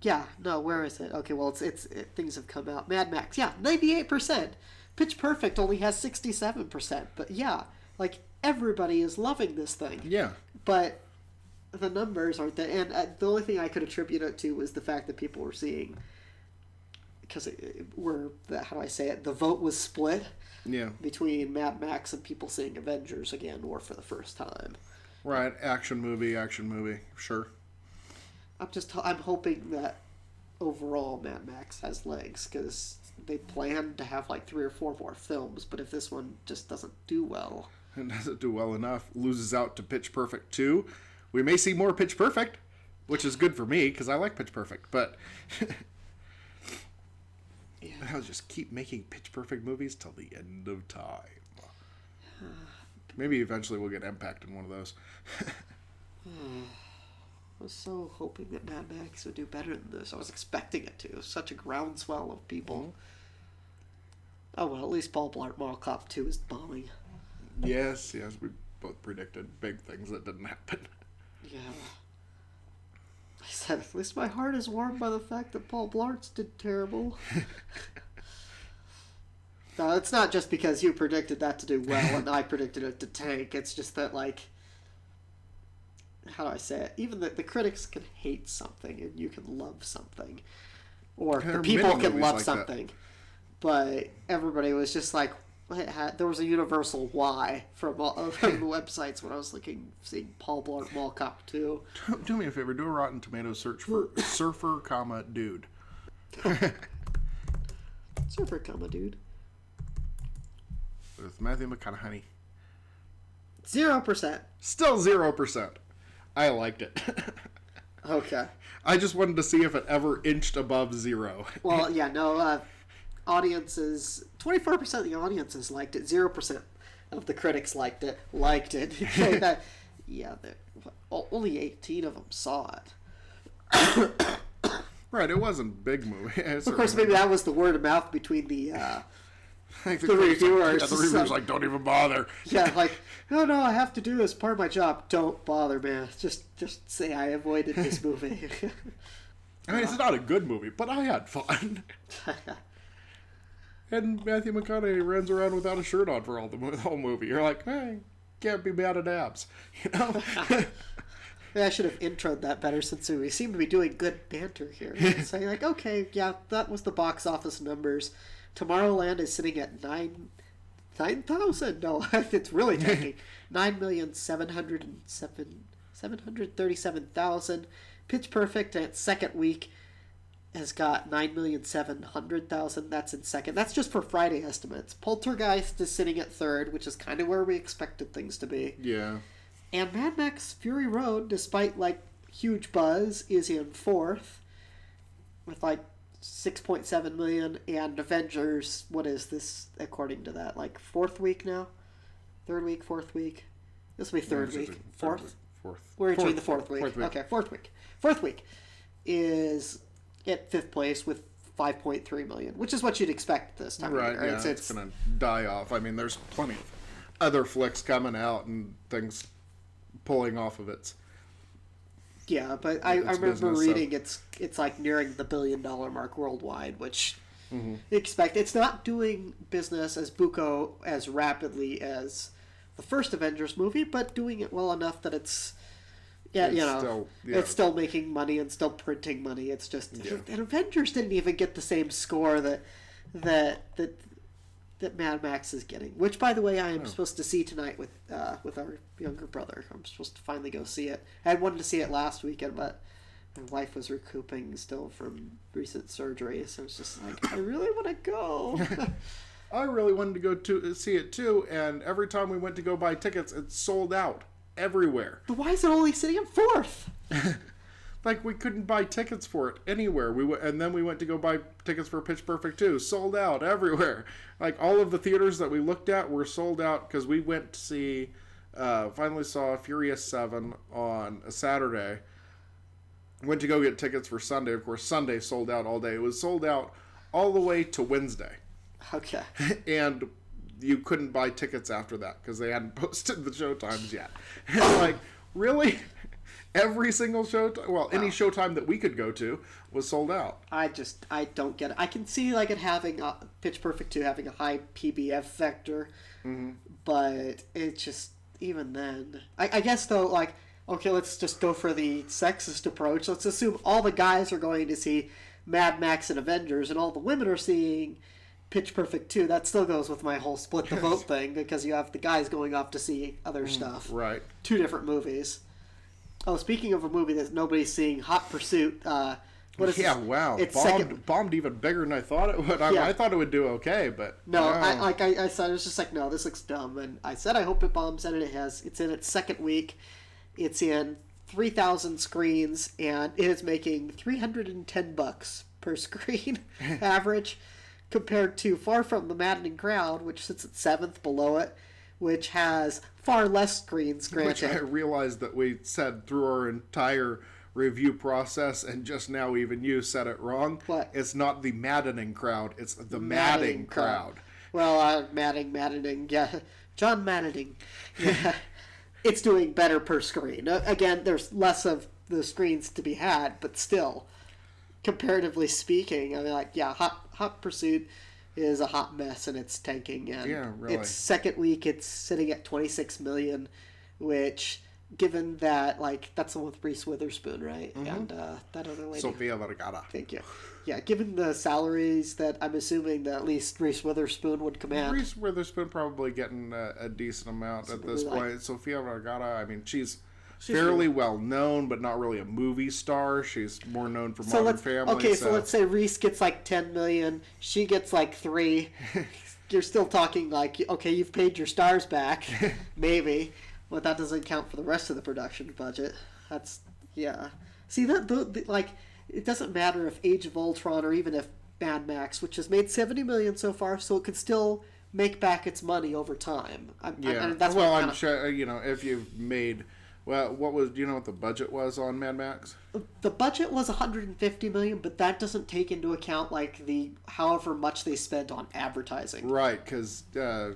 Yeah, no, where is it? Okay, well, things have come out. Mad Max, yeah, 98%. Pitch Perfect only has 67%. But yeah, like, everybody is loving this thing. Yeah. But the numbers aren't there. And the only thing I could attribute it to was the fact that people were seeing... Because how do I say it? The vote was split. Yeah. Between Mad Max and people seeing Avengers again, or for the first time. Right, action movie, sure. I'm hoping that overall Mad Max has legs, because they plan to have like 3 or 4 more films, but if this one just doesn't do well... It doesn't do well enough, loses out to Pitch Perfect 2, we may see more Pitch Perfect, which is good for me, because I like Pitch Perfect, but... yeah. I'll just keep making Pitch Perfect movies till the end of time. Maybe eventually we'll get Impact in one of those. I was so hoping that Mad Max would do better than this. I was expecting it to. Such a groundswell of people. Mm-hmm. Oh, well, at least Paul Blart Mall Cop 2 is bombing. Yes, we both predicted big things that didn't happen. Yeah. I said, at least my heart is warmed by the fact that Paul Blart's did terrible. No, it's not just because you predicted that to do well and I predicted it to tank. It's just that, like... How do I say it? Even the critics can hate something and you can love something. Or the people can love like something. That. But everybody was just like... there was a universal why from the websites when I was seeing Paul Blart Mall Cop 2. Do me a favor. Do a Rotten Tomatoes search for Surfer, Dude. Surfer, Dude. With Matthew McConaughey. 0%. Still 0%. I liked it. Okay. I just wanted to see if it ever inched above 0. Well, yeah, no, audiences, 24% of the audiences liked it, 0% of the critics liked it. Yeah, only 18 of them saw it. Right, it wasn't a big movie. Of course, maybe that was the word of mouth between the reviewers. The reviewers like, don't even bother. Yeah, like, no, I have to do this part of my job. Don't bother, man. Just say I avoided this movie. I mean, it's not a good movie, but I had fun. And Matthew McConaughey runs around without a shirt on for the whole movie. You're like, hey, can't be bad at abs, you know? Yeah, I should have introed that better since we seem to be doing good banter here. So you're like, okay, yeah, that was the box office numbers. Tomorrowland is sitting at 9,000? No, it's really tanking. 9,737,000. Pitch Perfect at second week has got 9,700,000. That's in second. That's just for Friday estimates. Poltergeist is sitting at third, which is kind of where we expected things to be. Yeah. And Mad Max Fury Road, despite like huge buzz, is in fourth with like 6.7 million. And Avengers, what is this according to that? Like fourth week now? Third week, fourth week? This will be third week. Fourth? We're entering the fourth week. Okay, fourth week. Fourth week is at fifth place with 5.3 million, which is what you'd expect this time. Right, yeah, it's going to die off. I mean, there's plenty of other flicks coming out and things pulling off of it. Yeah, but I remember reading it's like nearing the $1 billion mark worldwide, which you expect. It's not doing business as buco as rapidly as the first Avengers movie, but doing it well enough that it's still making money and still printing money. It's just and Avengers didn't even get the same score that Mad Max is getting. Which, by the way, I am supposed to see tonight with our younger brother. I'm supposed to finally go see it. I had wanted to see it last weekend, but my wife was recouping still from recent surgery, so it's just like I really want to go. I really wanted to go to see it too, and every time we went to go buy tickets, it's sold out everywhere. But why is it only sitting in fourth? Like, we couldn't buy tickets for it anywhere. And then we went to go buy tickets for Pitch Perfect 2. Sold out everywhere. Like, all of the theaters that we looked at were sold out because we went to see, finally saw Furious 7 on a Saturday. Went to go get tickets for Sunday. Of course, Sunday sold out all day. It was sold out all the way to Wednesday. Okay. And you couldn't buy tickets after that because they hadn't posted the showtimes yet. And like, really? Every single any showtime that we could go to was sold out. I don't get it. I can see like it having Pitch Perfect 2 having a high PBF vector, but it just, even then, I guess though, like, okay, let's just go for the sexist approach. Let's assume all the guys are going to see Mad Max and Avengers, and all the women are seeing Pitch Perfect 2. That still goes with my whole split the vote thing, because you have the guys going off to see other stuff. Right. 2 different movies. Oh, speaking of a movie that nobody's seeing, Hot Pursuit. What is wow. It's bombed even bigger than I thought it would. I thought it would do okay, but no. I said, it was just like, no, this looks dumb, and I said I hope it bombs, and it has. It's in its second week. It's in 3,000 screens, and it is making $310 per screen average, compared to Far From the Maddening Crowd, which sits at 7th below it, which has far less screens, granted. Which I realized that we said through our entire review process, and just now even you said it wrong. What? It's not the maddening crowd, it's the madding crowd. Well, maddening, yeah. John Maddening. Yeah. It's doing better per screen. Again, there's less of the screens to be had, but still, comparatively speaking, I mean, like, yeah, Hot Pursuit is a hot mess, and it's tanking. And yeah, really. Its second week, it's sitting at 26 million, which, given that, like, that's the one with Reese Witherspoon, right? Mm-hmm. And that other lady. Sofia Vergara. Thank you. Yeah, given the salaries that I'm assuming that at least Reese Witherspoon would command. Reese Witherspoon probably getting a decent amount at this point. Sofia Vergara, I mean, she's fairly well known, but not really a movie star. She's more known for Modern Family. Okay, so let's say Reese gets like 10 million, she gets like 3. You're still talking like, okay, you've paid your stars back, maybe, but that doesn't count for the rest of the production budget. That's, yeah. See, like, it doesn't matter if Age of Ultron or even if Mad Max, which has made 70 million so far, so it could still make back its money over time. I'm sure, if you've made. Well, do you know what the budget was on Mad Max? The budget was 150 million, but that doesn't take into account like the however much they spent on advertising. Right, because forget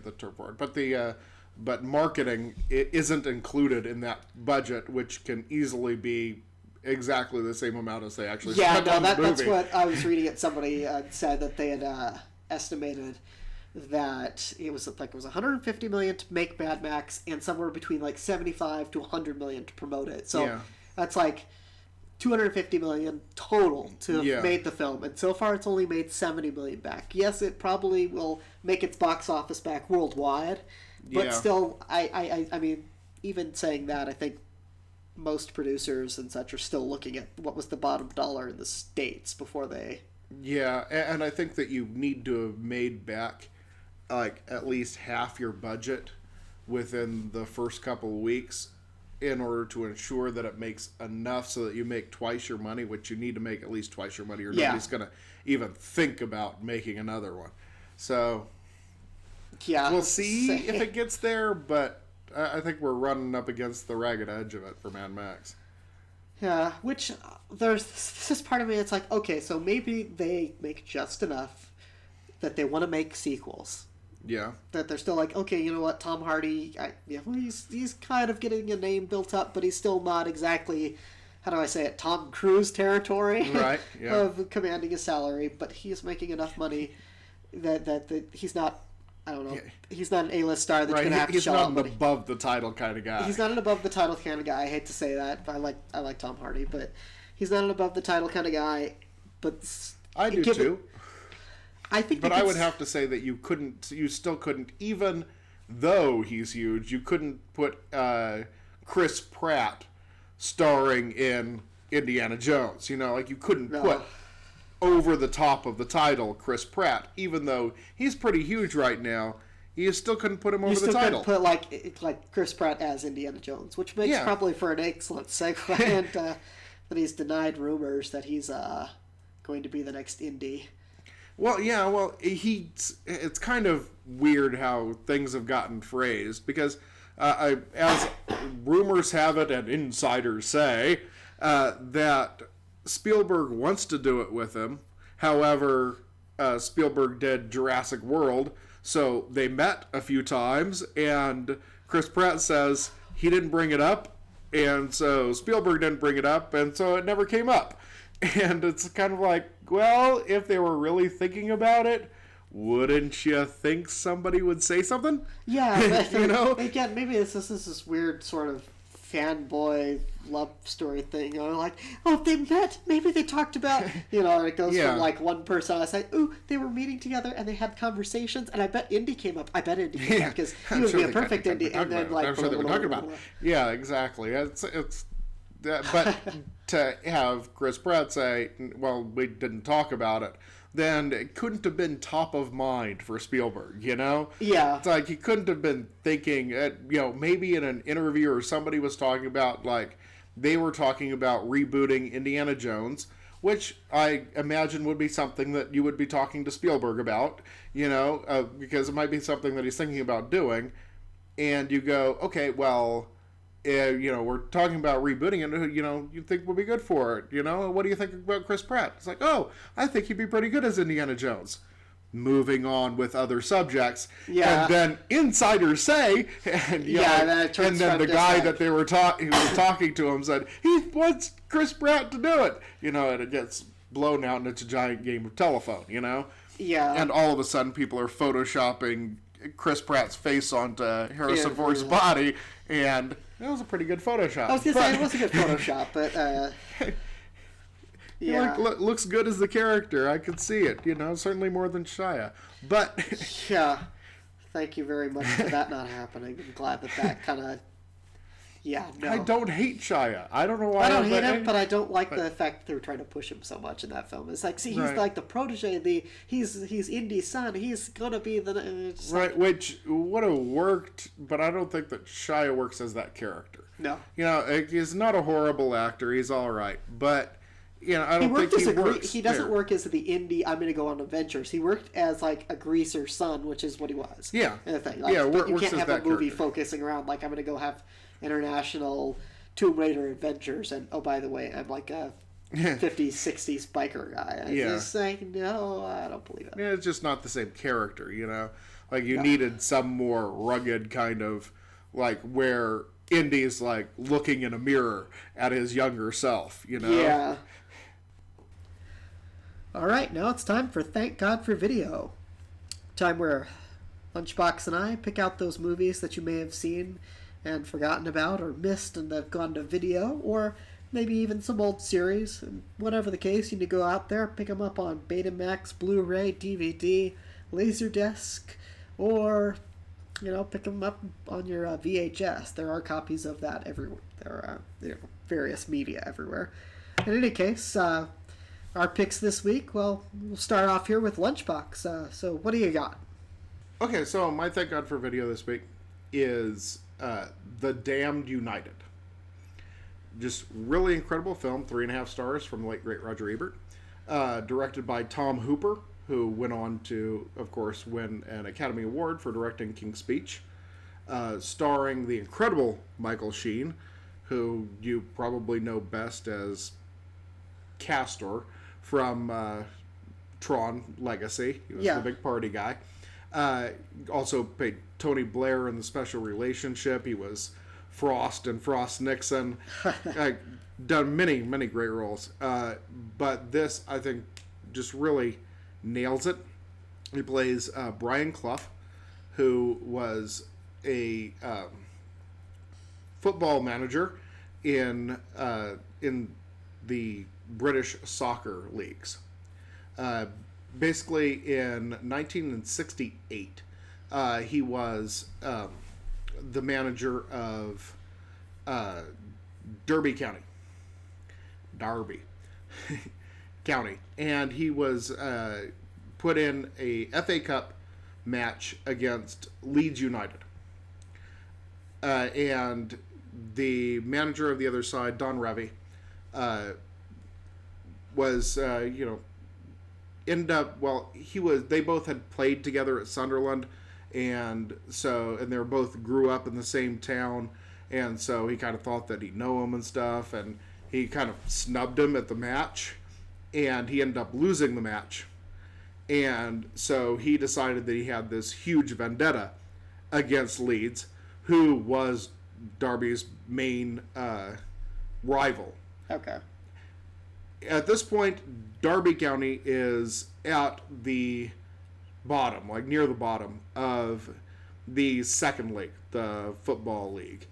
the term for it, but marketing isn't included in that budget, which can easily be exactly the same amount as they actually spent on the movie. That's what I was reading. Somebody said that they had estimated that it was 150 million to make Mad Max and somewhere between like 75 to 100 million to promote it. So that's like 250 million total to have made the film, and so far it's only made 70 million back. Yes, it probably will make its box office back worldwide, but still, I mean, even saying that, I think most producers and such are still looking at what was the bottom dollar in the States before they. Yeah, and I think that you need to have made back like at least half your budget within the first couple of weeks in order to ensure that it makes enough so that you make twice your money, which you need to make at least twice your money, or nobody's going to even think about making another one. So we'll see if it gets there, but I think we're running up against the ragged edge of it for Mad Max. Yeah, which there's this part of me that's like, okay, so maybe they make just enough that they want to make sequels. Yeah. That they're still like, okay, you know what, Tom Hardy, he's kind of getting a name built up, but he's still not exactly, how do I say it, Tom Cruise territory, right? Yeah. Of commanding a salary, but he's making enough money that he's not, I don't know, he's not an A-list star that's going to have to show up. He's not an above the title kind of guy. He's not an above the title kind of guy. I hate to say that. I like Tom Hardy, but he's not an above the title kind of guy. But I do too. I think, but I would have to say that you still couldn't, even though he's huge, you couldn't put Chris Pratt starring in Indiana Jones. You know, like you couldn't put over the top of the title, Chris Pratt, even though he's pretty huge right now. You still couldn't put him over the title. You still couldn't put like Chris Pratt as Indiana Jones, which makes probably for an excellent segue. And that he's denied rumors that he's going to be the next Indy. Well, yeah, it's kind of weird how things have gotten phrased because, as rumors have it and insiders say, that Spielberg wants to do it with him. However, Spielberg did Jurassic World, so they met a few times, and Chris Pratt says he didn't bring it up, and so Spielberg didn't bring it up, and so it never came up. And it's kind of like, well, if they were really thinking about it, wouldn't you think somebody would say something? Yeah, you know? Again, maybe this is this weird sort of fanboy love story thing. Like, oh, they met, maybe they talked about, and it goes from like one person, I was like, ooh, they were meeting together and they had conversations, and I bet Indy came up. I bet Indy came up because he would be a perfect Indy. And then like, I'm sure they were talking about it. Yeah, exactly. It's but to have Chris Pratt say, well, we didn't talk about it, then it couldn't have been top of mind for Spielberg, Yeah. It's like he couldn't have been thinking, maybe in an interview or somebody was talking about, like, they were talking about rebooting Indiana Jones, which I imagine would be something that you would be talking to Spielberg about, because it might be something that he's thinking about doing, and you go, okay, well, we're talking about rebooting it, you think would be good for it, What do you think about Chris Pratt? It's like, oh, I think he'd be pretty good as Indiana Jones. Moving on with other subjects. Yeah. And then insiders say, and then the guy that they were who was talking to him said, he wants Chris Pratt to do it. And it gets blown out and it's a giant game of telephone, Yeah. And all of a sudden people are photoshopping Chris Pratt's face onto Harrison Ford's body, and it was a pretty good Photoshop. I was going to say, it was a good Photoshop, but... Yeah, looks good as the character. I could see it. Certainly more than Shia. But yeah, thank you very much for that not happening. I'm glad that kind of. Yeah, no. I don't hate Shia. I don't know why. I don't hate him, but I don't like the fact that they're trying to push him so much in that film. It's like, see, he's like the protege. He's Indy's son. He's gonna be the right, which would have worked, but I don't think that Shia works as that character. No, he's not a horrible actor. He's all right, but. I don't think he works. He doesn't work as the Indy, I'm going to go on adventures. He worked as, like, a greaser son, which is what he was. Yeah. And the thing. Like, but you can't have a movie focusing around, like, I'm going to go have international Tomb Raider adventures, and, oh, by the way, I'm, like, a 50s, 60s biker guy. I'm just saying, no, I don't believe it. Yeah, it's just not the same character, Like, you needed some more rugged kind of, like, where Indy's, like, looking in a mirror at his younger self, Yeah. All right, now it's time for Thank God for Video. Time where Lunchbox and I pick out those movies that you may have seen and forgotten about or missed and have gone to video, or maybe even some old series. And whatever the case, you need to go out there, pick them up on Betamax, Blu-ray, DVD, Laserdisc, or, pick them up on your VHS. There are copies of that everywhere. There are various media everywhere. In any case, our picks this week, well, we'll start off here with Lunchbox. So what do you got? Okay, so my Thank God for Video this week is The Damned United. Just really incredible film, 3.5 stars from the late, great Roger Ebert. Directed by Tom Hooper, who went on to, of course, win an Academy Award for directing King's Speech. Starring the incredible Michael Sheen, who you probably know best as Castor from Tron Legacy. He was the big party guy. Also played Tony Blair in The Special Relationship. He was Frost and Frost Nixon. Done many, many great roles. But this, I think, just really nails it. He plays Brian Clough, who was a football manager in the British soccer leagues. Basically, in 1968, he was the manager of Derby County. Derby. County, and he was put in a FA Cup match against Leeds United. And the manager of the other side, Don Revie, was, ended up, they both had played together at Sunderland, and they were both grew up in the same town, and so he kind of thought that he'd know him and stuff, and he kind of snubbed him at the match, and he ended up losing the match. And so he decided that he had this huge vendetta against Leeds, who was Derby's main rival. Okay. At this point, Derby County is at the bottom, like near the bottom of the second league, the Football League,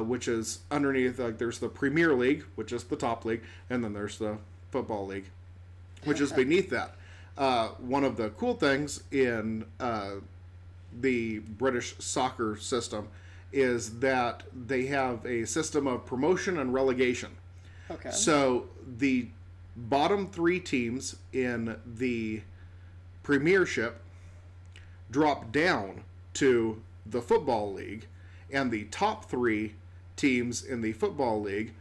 which is underneath, like there's the Premier League, which is the top league, and then there's the Football League, which is beneath that. One of the cool things in the British soccer system is that they have a system of promotion and relegation. Okay. So the bottom 3 teams in the Premiership drop down to the Football League, and the top 3 teams in the Football League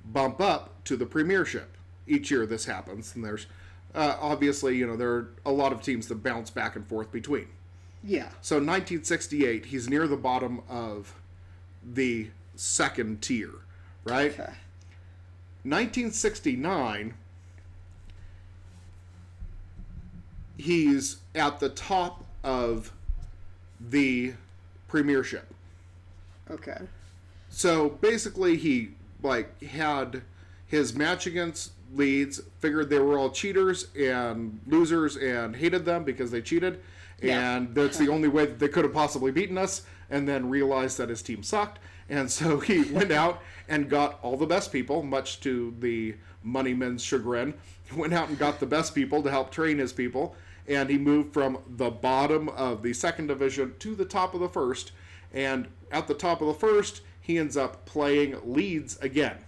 bump up to the Premiership. Each year this happens, and there's obviously, there are a lot of teams that bounce back and forth between. Yeah. So 1968, he's near the bottom of the second tier, right? Okay. 1969, he's at the top of the Premiership. Okay. So basically, he had his match against Leeds, figured they were all cheaters and losers and hated them because they cheated, and that's the only way that they could have possibly beaten us, and then realized that his team sucked, and so he went out and got all the best people, much to the moneymen's chagrin, went out and got the best people to help train his people, and he moved from the bottom of the second division to the top of the first, and at the top of the first, he ends up playing Leeds again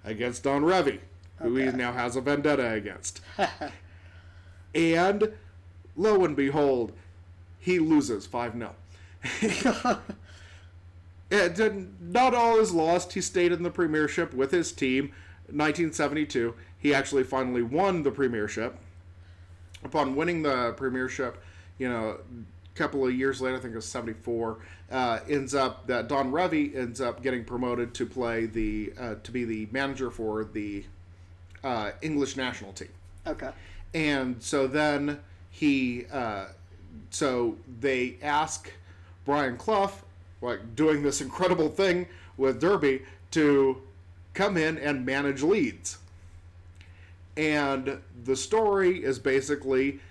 against Don Revie, who he now has a vendetta against. And lo and behold, he loses 5-0. Not all is lost. He stayed in the Premiership with his team. 1972, he actually finally won the Premiership. Upon winning the Premiership, a couple of years later, I think it was 74, ends up that Don Revie ends up getting promoted to play to be the manager for the English national team. Okay. And so then so they ask Brian Clough, doing this incredible thing with Derby, to come in and manage Leeds. And the story is basically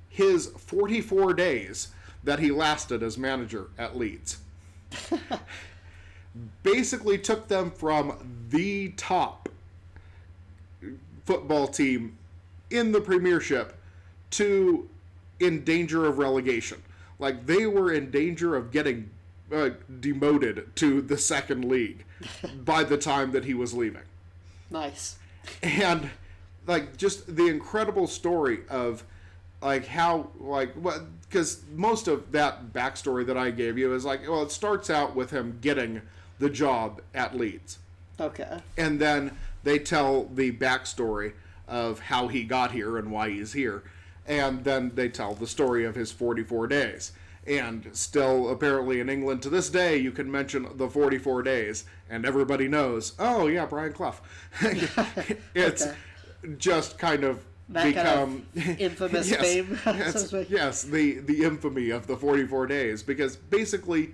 his 44 days that he lasted as manager at Leeds. Basically took them from the top football team in the Premiership to in danger of relegation. They were in danger of getting demoted to the second league by the time that he was leaving. Nice. And just the incredible story of how because most of that backstory that I gave you is it starts out with him getting the job at Leeds. Okay. And then they tell the backstory of how he got here and why he's here. And then they tell the story of his 44 days. And still, apparently in England to this day, you can mention the 44 days, and everybody knows, oh yeah, Brian Clough. It's just kind of that become kind of infamous yes, fame. yes, the infamy of the 44 days, because basically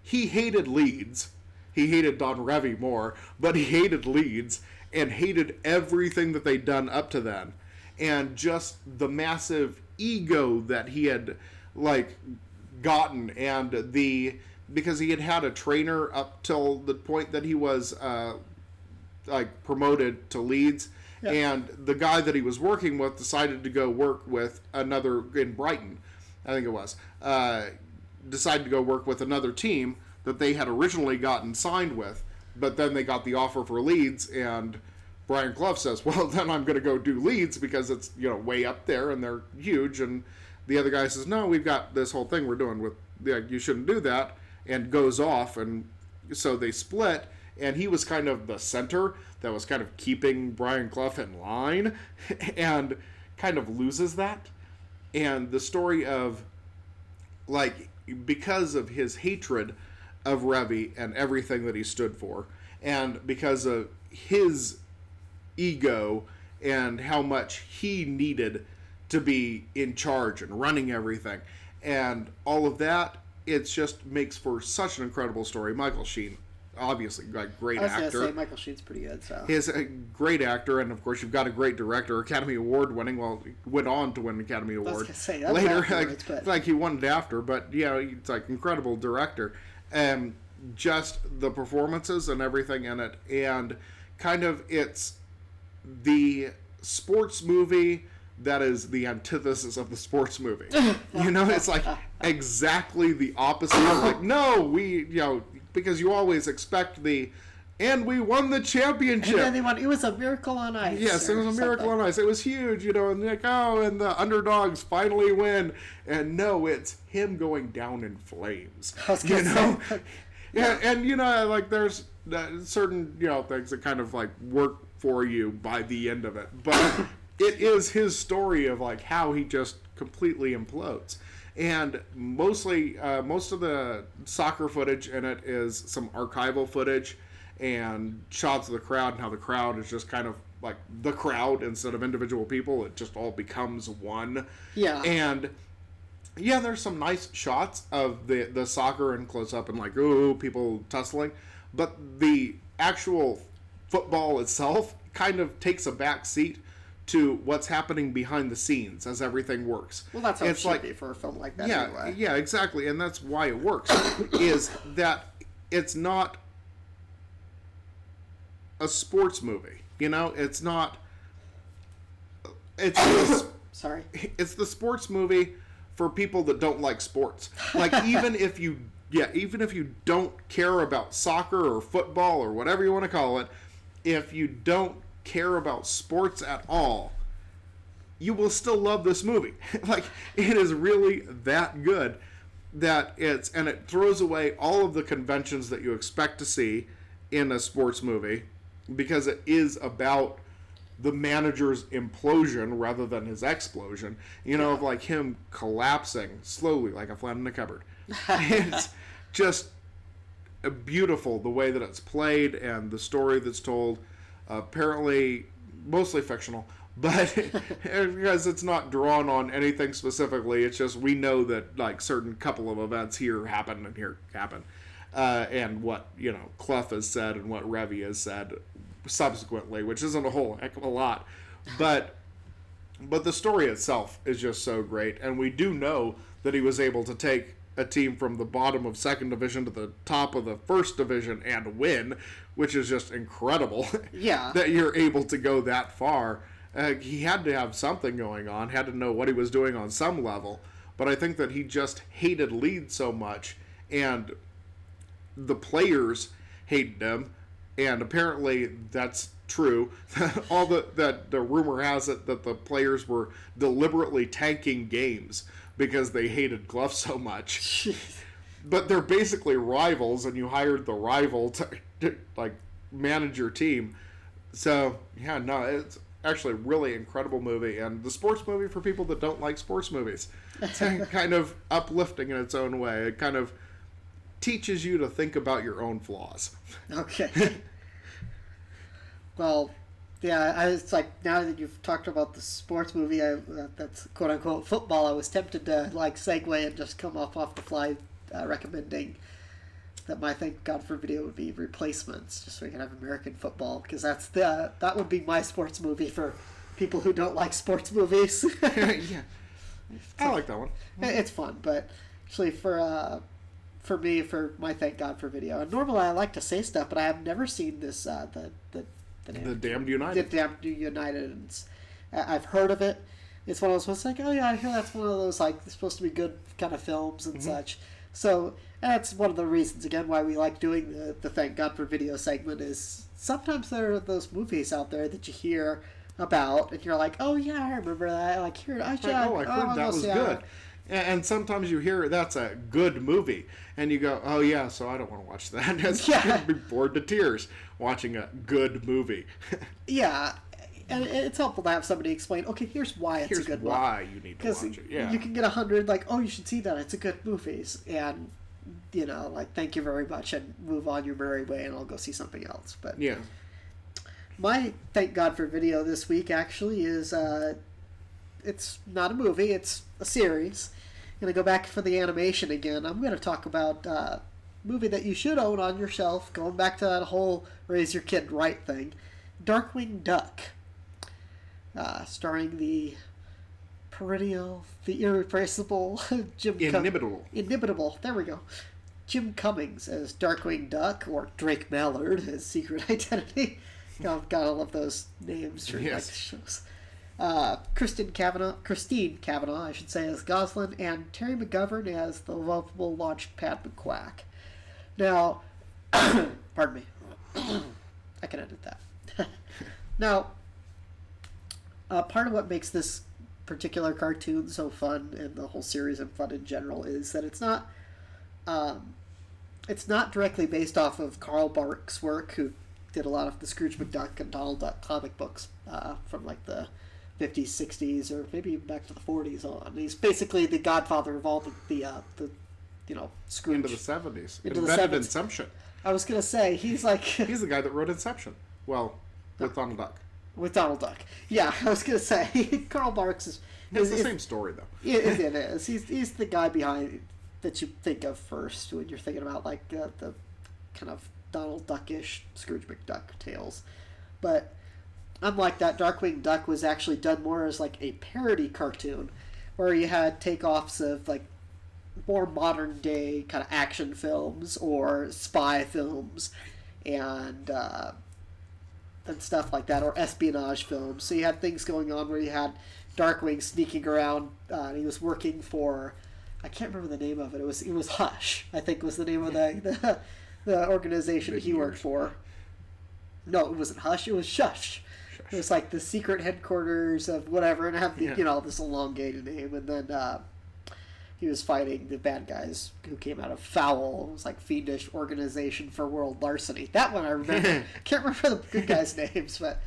he hated Leeds. He hated Don Revie more, but he hated Leeds and hated everything that they'd done up to then. And just the massive ego that he had gotten, and because he had a trainer up till the point that he was promoted to Leeds. Yep. And the guy that he was working with decided to go work with another in Brighton, I think it was, decided to go work with another team that they had originally gotten signed with, but then they got the offer for Leeds, and Brian Clough says, well, then I'm going to go do leads because it's, way up there and they're huge. And the other guy says, no, we've got this whole thing we're doing with, you shouldn't do that, and goes off. And so they split, and he was kind of the center that was kind of keeping Brian Clough in line and kind of loses that. And the story of, because of his hatred of Revy and everything that he stood for, and because of his ego and how much he needed to be in charge and running everything and all of that, it just makes for such an incredible story. Michael Sheen, obviously, great actor. I was going to say, Michael Sheen's pretty good. So he's a great actor, and of course you've got a great director, Academy Award winning. Well, he went on to win an Academy Award I was gonna say, later. Like he won it after, but it's incredible director. And just the performances and everything in it, and kind of it's the sports movie that is the antithesis of the sports movie. It's like exactly the opposite. Like, no, because you always expect and we won the championship. And then they won. It was a miracle on ice. Yes, it was a miracle on ice. It was huge, and and the underdogs finally win. And no, it's him going down in flames. I was gonna say. Yeah, and there's certain things that kind of work for you by the end of it, but it is his story of how he just completely implodes. And mostly most of the soccer footage in it is some archival footage and shots of the crowd, and how the crowd is just kind of like the crowd instead of individual people. It just all becomes one. Yeah. And yeah, there's some nice shots of the soccer and close up and ooh, people tussling, but the actual football itself kind of takes a back seat to what's happening behind the scenes as everything works. Well, that's how it should be for a film like that anyway. Yeah, exactly, and that's why it works, is that it's not a sports movie. It's not... Sorry. It's the sports movie for people that don't like sports. Even if you don't care about soccer or football or whatever you want to call it, if you don't care about sports at all, you will still love this movie. It is really that good that it throws away all of the conventions that you expect to see in a sports movie, because it is about the manager's implosion rather than his explosion, of him collapsing slowly like a flat in a cupboard. It's just beautiful the way that it's played and the story that's told. Apparently mostly fictional, but because it's not drawn on anything specifically, it's just we know that certain couple of events here happen and here happen, and what Clough has said and what Revy has said subsequently, which isn't a whole heck of a lot, but the story itself is just so great. And we do know that he was able to take a team from the bottom of second division to the top of the first division and win, which is just incredible. Yeah. That you're able to go that far. He had to have something going on, had to know what he was doing on some level, but I think that he just hated Leeds so much, and the players hated him, and apparently that's true. The rumor has it that the players were deliberately tanking games because they hated Clough so much. Jeez. But they're basically rivals, and you hired the rival to manage your team. So yeah, no, it's actually a really incredible movie, and the sports movie for people that don't like sports movies. It's kind of uplifting in its own way. It kind of teaches you to think about your own flaws. Okay. Well, yeah, it's now that you've talked about the sports movie, that's quote unquote football, I was tempted to segue and just come off the fly recommending that my thank God for video would be Replacements, just so we can have American football, because that would be my sports movie for people who don't like sports movies. Yeah, I like that one. It's fun, but actually for me, for my thank God for video, and normally I like to say stuff, but I have never seen this The Damned United. The Damned United. I've heard of it. It's one of those ones oh yeah, I hear that's one of those it's supposed to be good kind of films and such. So that's one of the reasons, again, why we like doing the Thank God for Video segment is sometimes there are those movies out there that you hear about and you're like, oh yeah, I remember that. Like, here, I should. Like, oh, I heard that was good. And sometimes you hear that's a good movie, and you go, oh yeah, so I don't want to watch that. I'd be bored to tears watching a good movie. Yeah. And it's helpful to have somebody explain, okay, here's why it's a good one. Here's why you need to watch it, yeah. You can get 100, like, oh, you should see that, it's a good movie. And, like, thank you very much, and move on your merry way, and I'll go see something else. But yeah. My Thank God for Video this week, actually, is, it's not a movie, it's a series. I'm going to go back for the animation again. I'm going to talk about a movie that you should own on your shelf, going back to that whole raise your kid right thing, Darkwing Duck. Starring the perennial, the irreplaceable Inimitable. There we go. Jim Cummings as Darkwing Duck, or Drake Mallard as Secret Identity. Gotta love those names for shows. Christine Cavanaugh, I should say, as Goslin, and Terry McGovern as the lovable Launchpad McQuack. Now, pardon me. I can edit that. Now, part of what makes this particular cartoon so fun, and the whole series and fun in general, is that it's not directly based off of Carl Barks' work, who did a lot of the Scrooge McDuck and Donald Duck comic books from like the 50s, 60s, or maybe even back to the 40s on. He's basically the godfather of all the Scrooge. Into the 70s. Into Invented the 70s. Inception. I was going to say, he's like... He's the guy that wrote Inception. Well, with Donald Duck. With Donald Duck. Yeah, I was going to say, Carl Barks is... It's the same story, though. It is. He's the guy behind that you think of first when you're thinking about, like, the kind of Donald Duck-ish Scrooge McDuck tales. But unlike that, Darkwing Duck was actually done more as, like, a parody cartoon, where you had takeoffs of, like, more modern-day kind of action films or spy films and stuff like that, or espionage films. So you had things going on where you had Darkwing sneaking around. And he was working for, I can't remember the name of it. It was Hush, I think was the name of the organization he worked for. No, it wasn't Hush. It was Shush. It was like the secret headquarters of whatever, and it had this elongated name. And then he was fighting the bad guys who came out of Foul. It was like Fiendish Organization for World Larceny. That one I remember. Can't remember the good guys' names, but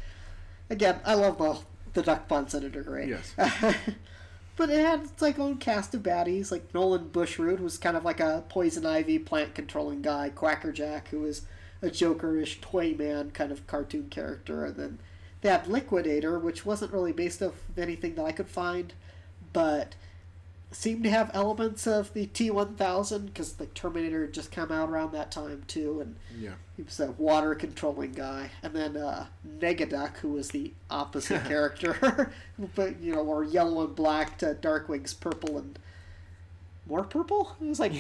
again, I love the duck puns in it are great. Yes. But it had its like own cast of baddies. Like Nolan Bushroot was kind of like a poison ivy plant controlling guy. Quackerjack, who was a Joker-ish toy man kind of cartoon character, and then they had Liquidator, which wasn't really based off of anything that I could find, but seemed to have elements of the T-1000, because the Terminator had just come out around that time too, and he was a water controlling guy. And then Negaduck, who was the opposite character, but or yellow and black to Darkwing's purple and more purple. It was like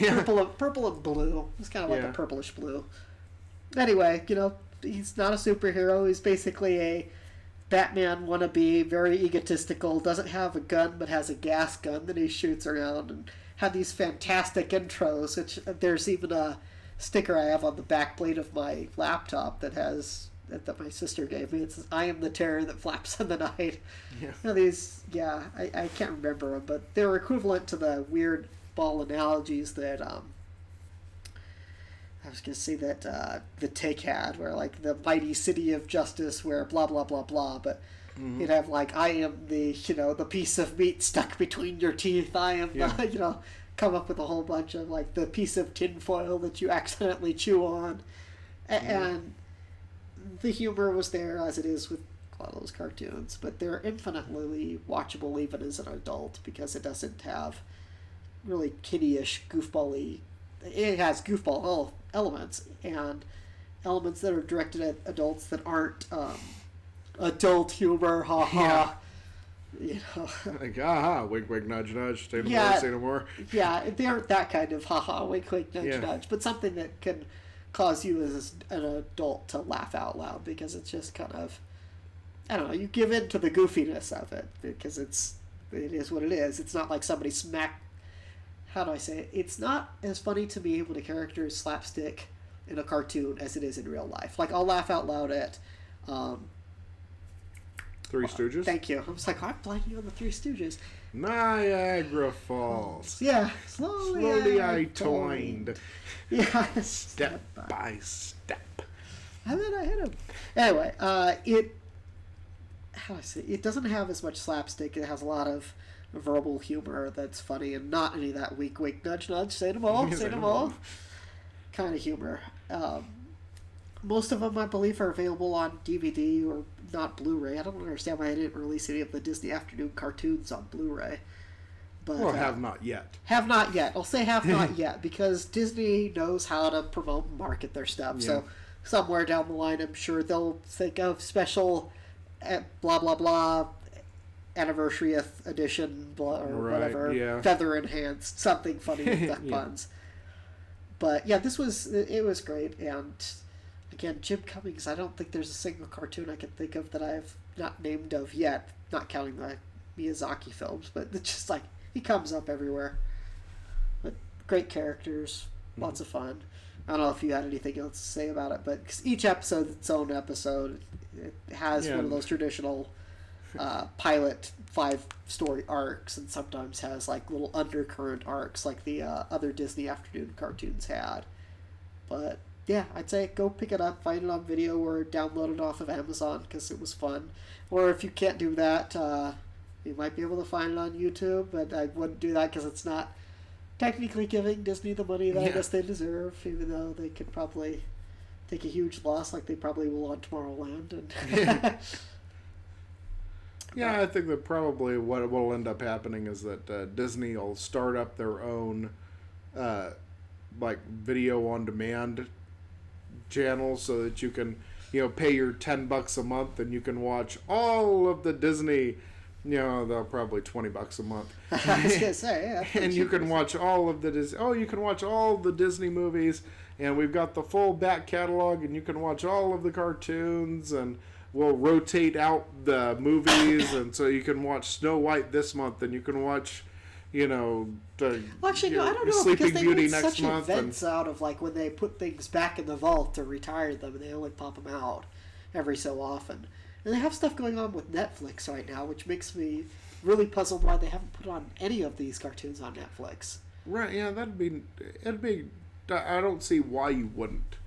purple and blue. It was kind of like a purplish blue. Anyway, he's not a superhero. He's basically a Batman wannabe, very egotistical, doesn't have a gun but has a gas gun that he shoots around, and had these fantastic intros, which there's even a sticker I have on the back plate of my laptop that my sister gave me. It says, "I am the terror that flaps in the night." Yeah. I can't remember them, but they're equivalent to the weird ball analogies that I was going to say that the Take had, where like the mighty city of justice, where blah blah blah blah, but you'd have like, I am the the piece of meat stuck between your teeth. I am the come up with a whole bunch of like the piece of tinfoil that you accidentally chew on, and the humor was there as it is with a lot of those cartoons, but they're infinitely watchable even as an adult because it doesn't have really kiddie-ish goofball-y. It has goofball elements and elements that are directed at adults that aren't adult humor, like wink wink nudge nudge, say no more, say no more. Yeah, they aren't that kind of wink wink nudge nudge, but something that can cause you as an adult to laugh out loud because it's just kind of, I don't know, you give in to the goofiness of it because it is what it is. It's not like somebody how do I say it? It's not as funny to me when a character is slapstick in a cartoon as it is in real life. Like, I'll laugh out loud at Three Stooges? Thank you. I was like, I'm blanking on the Three Stooges. Niagara Falls. Yeah, slowly I toined. Yeah. Step by step. And then I hit him. Anyway, how do I say? It doesn't have as much slapstick. It has a lot of verbal humor that's funny and not any of that wink, wink, nudge, nudge. Say them all, say them all. Kind of humor. Most of them, I believe, are available on DVD or not Blu-ray. I don't understand why I didn't release any of the Disney Afternoon cartoons on Blu-ray. But, well, have not yet. Have not yet. I'll say have not yet because Disney knows how to promote and market their stuff. Yeah. So somewhere down the line, I'm sure they'll think of special blah, blah, blah, anniversary edition blah, or whatever, feather enhanced, something funny with duck puns. But yeah, it was great. And again, Jim Cummings, I don't think there's a single cartoon I can think of that I've not named of yet, not counting the Miyazaki films, but it's just like, he comes up everywhere. But great characters, lots of fun. I don't know if you had anything else to say about it, but 'cause each episode is its own episode. It has one of those traditional pilot 5-story arcs, and sometimes has like little undercurrent arcs like the other Disney Afternoon cartoons had. But yeah, I'd say go pick it up, find it on video, or download it off of Amazon because it was fun. Or if you can't do that, you might be able to find it on YouTube, but I wouldn't do that because it's not technically giving Disney the money that I guess they deserve, even though they could probably take a huge loss like they probably will on Tomorrowland. And yeah, I think that probably what will end up happening is that Disney will start up their own like video on demand channels so that you can pay your $10 a month and you can watch all of the Disney. They'll probably $20 a month. I was gonna say, yeah. And you can watch all of the you can watch all the Disney movies, and we've got the full back catalog, and you can watch all of the cartoons, and we'll rotate out the movies, and so you can watch Snow White this month, and you can watch, I don't know, because Sleeping they Beauty make next such month. Events out of like when they put things back in the vault to retire them, and they only pop them out every so often. And they have stuff going on with Netflix right now, which makes me really puzzled why they haven't put on any of these cartoons on Netflix. Right, yeah, it'd be, I don't see why you wouldn't.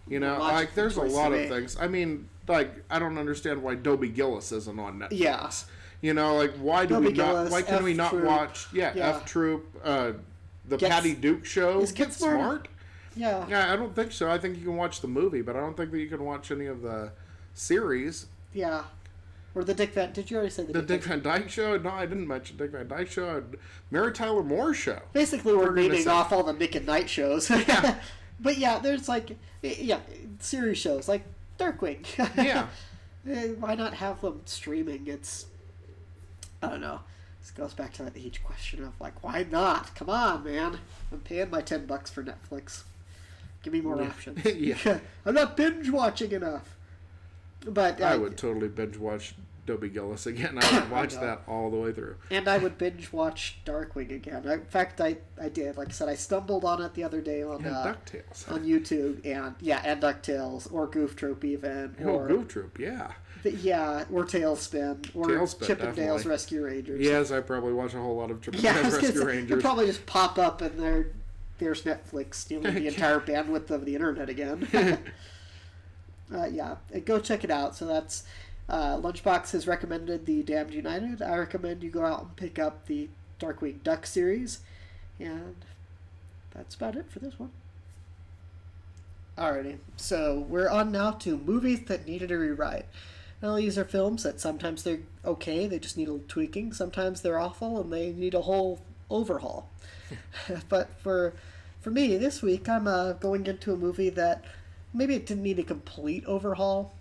Like, there's a lot of things. I mean, like, I don't understand why Dobie Gillis isn't on Netflix. Yeah. Like, why can we not watch, F Troop, the Patty Duke Show? Is Get Smart? Yeah. Yeah, I don't think so. I think you can watch the movie, but I don't think that you can watch any of the series. Yeah. Or the Dick Van... Did you already say the Dick Van Dyke Show? No, I didn't mention Dick Van Dyke Show. Mary Tyler Moore Show. Basically, we're naming off all the Nick and Night shows. Yeah. But yeah, there's like... Yeah, series shows like Darkwing. Yeah. Why not have them streaming? It's... I don't know. This goes back to that age question of like, why not? Come on, man. I'm paying my $10 for Netflix. Give me more options. Yeah. I'm not binge watching enough. But I would totally binge watch Dobie Gillis again. I would watch that all the way through. And I would binge watch Darkwing again. In fact, I did. Like I said, I stumbled on it the other day on DuckTales on YouTube, and DuckTales or Goof Troop even. Or Goof Troop, yeah. Or Tailspin, or Tailspin, Chip and Dale's definitely. Rescue Rangers. Yes, I probably watch a whole lot of Chip and Dale's Rescue Rangers. They'll probably just pop up and there's Netflix stealing the entire bandwidth of the internet again. Go check it out. So that's Lunchbox has recommended the Damned United. I recommend you go out and pick up the Darkwing Duck series, and that's about it for this one. Alrighty, so we're on now to movies that needed a rewrite. Now these are films that sometimes they're okay, they just need a little tweaking. Sometimes they're awful and they need a whole overhaul. But for me this week, I'm going into a movie that maybe it didn't need a complete overhaul,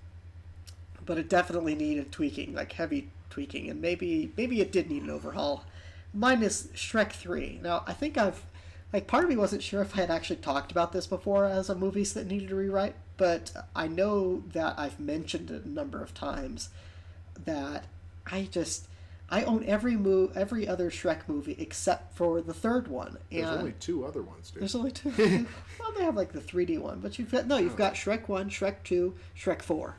but it definitely needed tweaking, like heavy tweaking, and maybe it did need an overhaul. Mine is Shrek 3. Now, I think part of me wasn't sure if I had actually talked about this before as a movie that needed a rewrite, but I know that I've mentioned it a number of times that I own every other Shrek movie except for the third one. And there's only 2 other ones, dude. There's only 2. Well, they have like the 3D one, but you've got Shrek 1, Shrek 2, Shrek 4,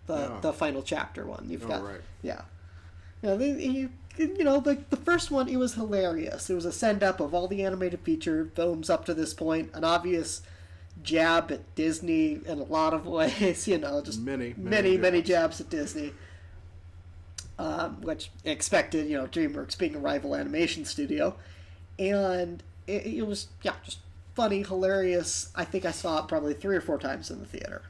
the final chapter one. You've got right. Yeah. The first one, it was hilarious. It was a send up of all the animated feature films up to this point, an obvious jab at Disney in a lot of ways. Just many jabs at Disney. Which expected, DreamWorks being a rival animation studio. And it was, just funny, hilarious. I think I saw it probably 3 or 4 times in the theater.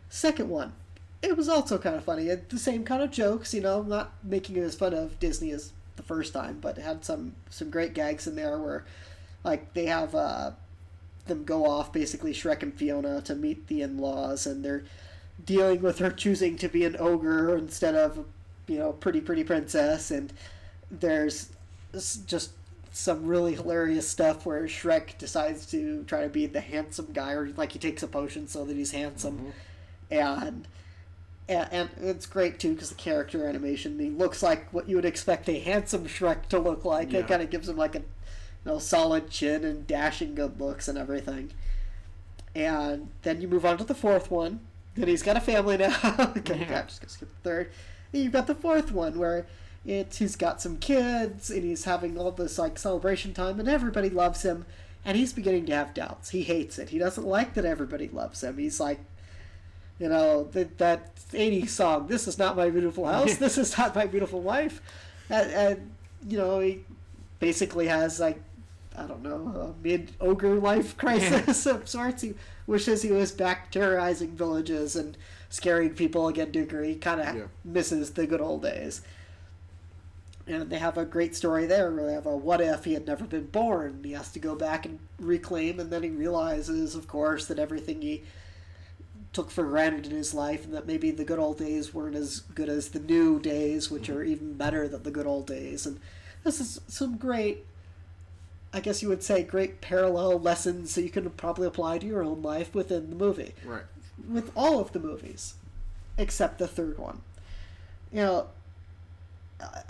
Second one, it was also kind of funny. It had the same kind of jokes, not making it as fun of Disney as the first time, but it had some great gags in there where, like, they have them go off, basically Shrek and Fiona, to meet the in-laws, and they're dealing with her choosing to be an ogre instead of pretty princess, and there's just some really hilarious stuff where Shrek decides to try to be the handsome guy, or like he takes a potion so that he's handsome, and it's great too because the character animation, he looks like what you would expect a handsome Shrek to look like. It kind of gives him like a solid chin and dashing good looks and everything. And then you move on to the fourth one, and he's got a family now. Okay, I'm just gonna skip the third. You've got the fourth one where he's got some kids and he's having all this like celebration time and everybody loves him, and he's beginning to have doubts. He hates it. He doesn't like that everybody loves him. He's like, that 80s song, "This is not my beautiful house, this is not my beautiful wife," and he basically has like, I don't know, a mid-ogre life crisis of sorts. He wishes he was back terrorizing villages and scaring people again. He kind of misses the good old days. And they have a great story there where they have a what if he had never been born. He has to go back and reclaim, and then he realizes, of course, that everything he took for granted in his life, and that maybe the good old days weren't as good as the new days, which are even better than the good old days. And this is some great, I guess you would say, great parallel lessons that you can probably apply to your own life within the movie. Right. With all of the movies, except the third one.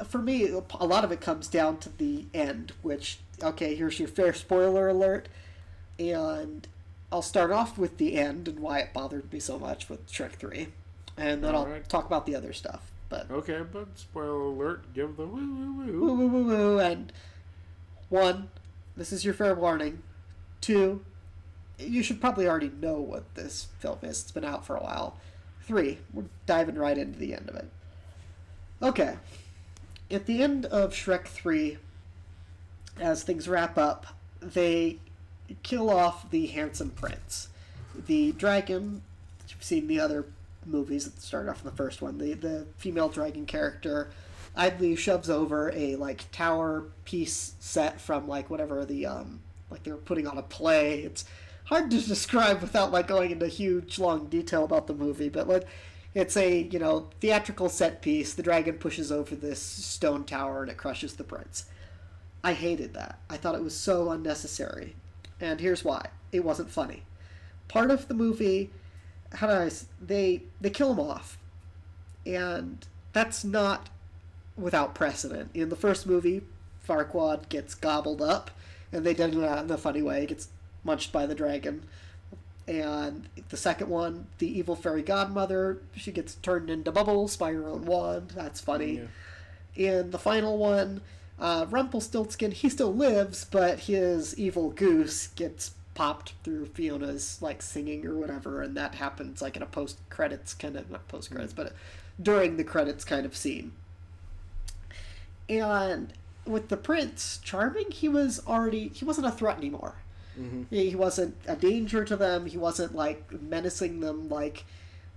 For me, a lot of it comes down to the end, which, okay, here's your fair spoiler alert, and I'll start off with the end and why it bothered me so much with Shrek 3, and then I'll talk about the other stuff. But okay, but spoiler alert, give the woo woo woo. Woo woo woo woo, and 1, this is your fair warning. 2, you should probably already know what this film is. It's been out for a while. 3, we're diving right into the end of it. Okay. At the end of Shrek 3, as things wrap up, they kill off the handsome prince. The dragon, you've seen the other movies that started off in the first one, the female dragon character idly shoves over a like tower piece set from like whatever the like they were putting on a play. It's hard to describe without like going into huge long detail about the movie, but like it's a theatrical set piece. The dragon pushes over this stone tower and it crushes the prince. I hated that. I thought it was so unnecessary, and here's why: it wasn't funny. Part of the movie, they kill him off, and that's not without precedent. In the first movie, Farquaad gets gobbled up, and they did it in a funny way. He gets munched by the dragon. And the second one, the evil fairy godmother, she gets turned into bubbles by her own wand. That's funny. Yeah. In the final one, Rumpelstiltskin, he still lives, but his evil goose gets popped through Fiona's like singing or whatever, and that happens like in a post-credits kind of, not post-credits, but during the credits kind of scene. And with the Prince Charming, he wasn't a threat anymore. Mm-hmm. He wasn't a danger to them. He wasn't like menacing them like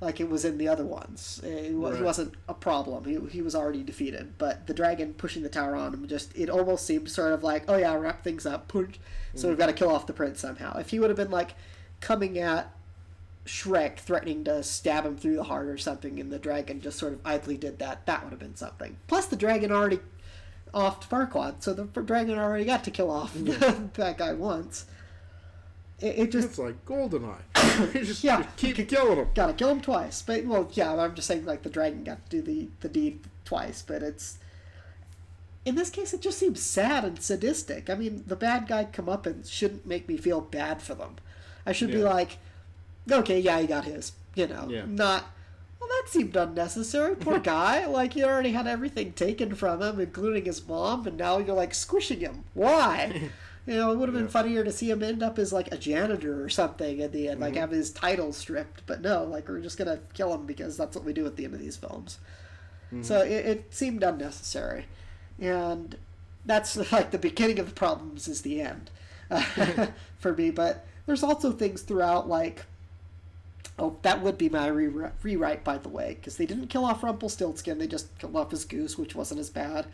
it was in the other ones. He wasn't a problem. He was already defeated. But the dragon pushing the tower on him, it almost seemed sort of like, oh yeah, wrap things up. So we've got to kill off the prince somehow. If he would have been like coming at Shrek, threatening to stab him through the heart or something, and the dragon just sort of idly did that would have been something. Plus the dragon already offed Farquaad, so the dragon already got to kill off that guy once. It just... It's like GoldenEye. You just keep killing him. Gotta kill him twice. But, well, yeah, I'm just saying, like, the dragon got to do the deed twice. But in this case, it just seems sad and sadistic. I mean, the bad guy come up and shouldn't make me feel bad for them. I should be like, okay, yeah, he got his. Not, well, that seemed unnecessary. Poor guy. Like, he already had everything taken from him, including his mom, and now you're, like, squishing him. Why? It would have been funnier to see him end up as, like, a janitor or something at the end, like, have his title stripped. But no, like, we're just going to kill him because that's what we do at the end of these films. So it seemed unnecessary. And that's like the beginning of the problems is the end for me. But there's also things throughout like, that would be my rewrite, by the way, because they didn't kill off Rumpelstiltskin. They just killed off his goose, which wasn't as bad.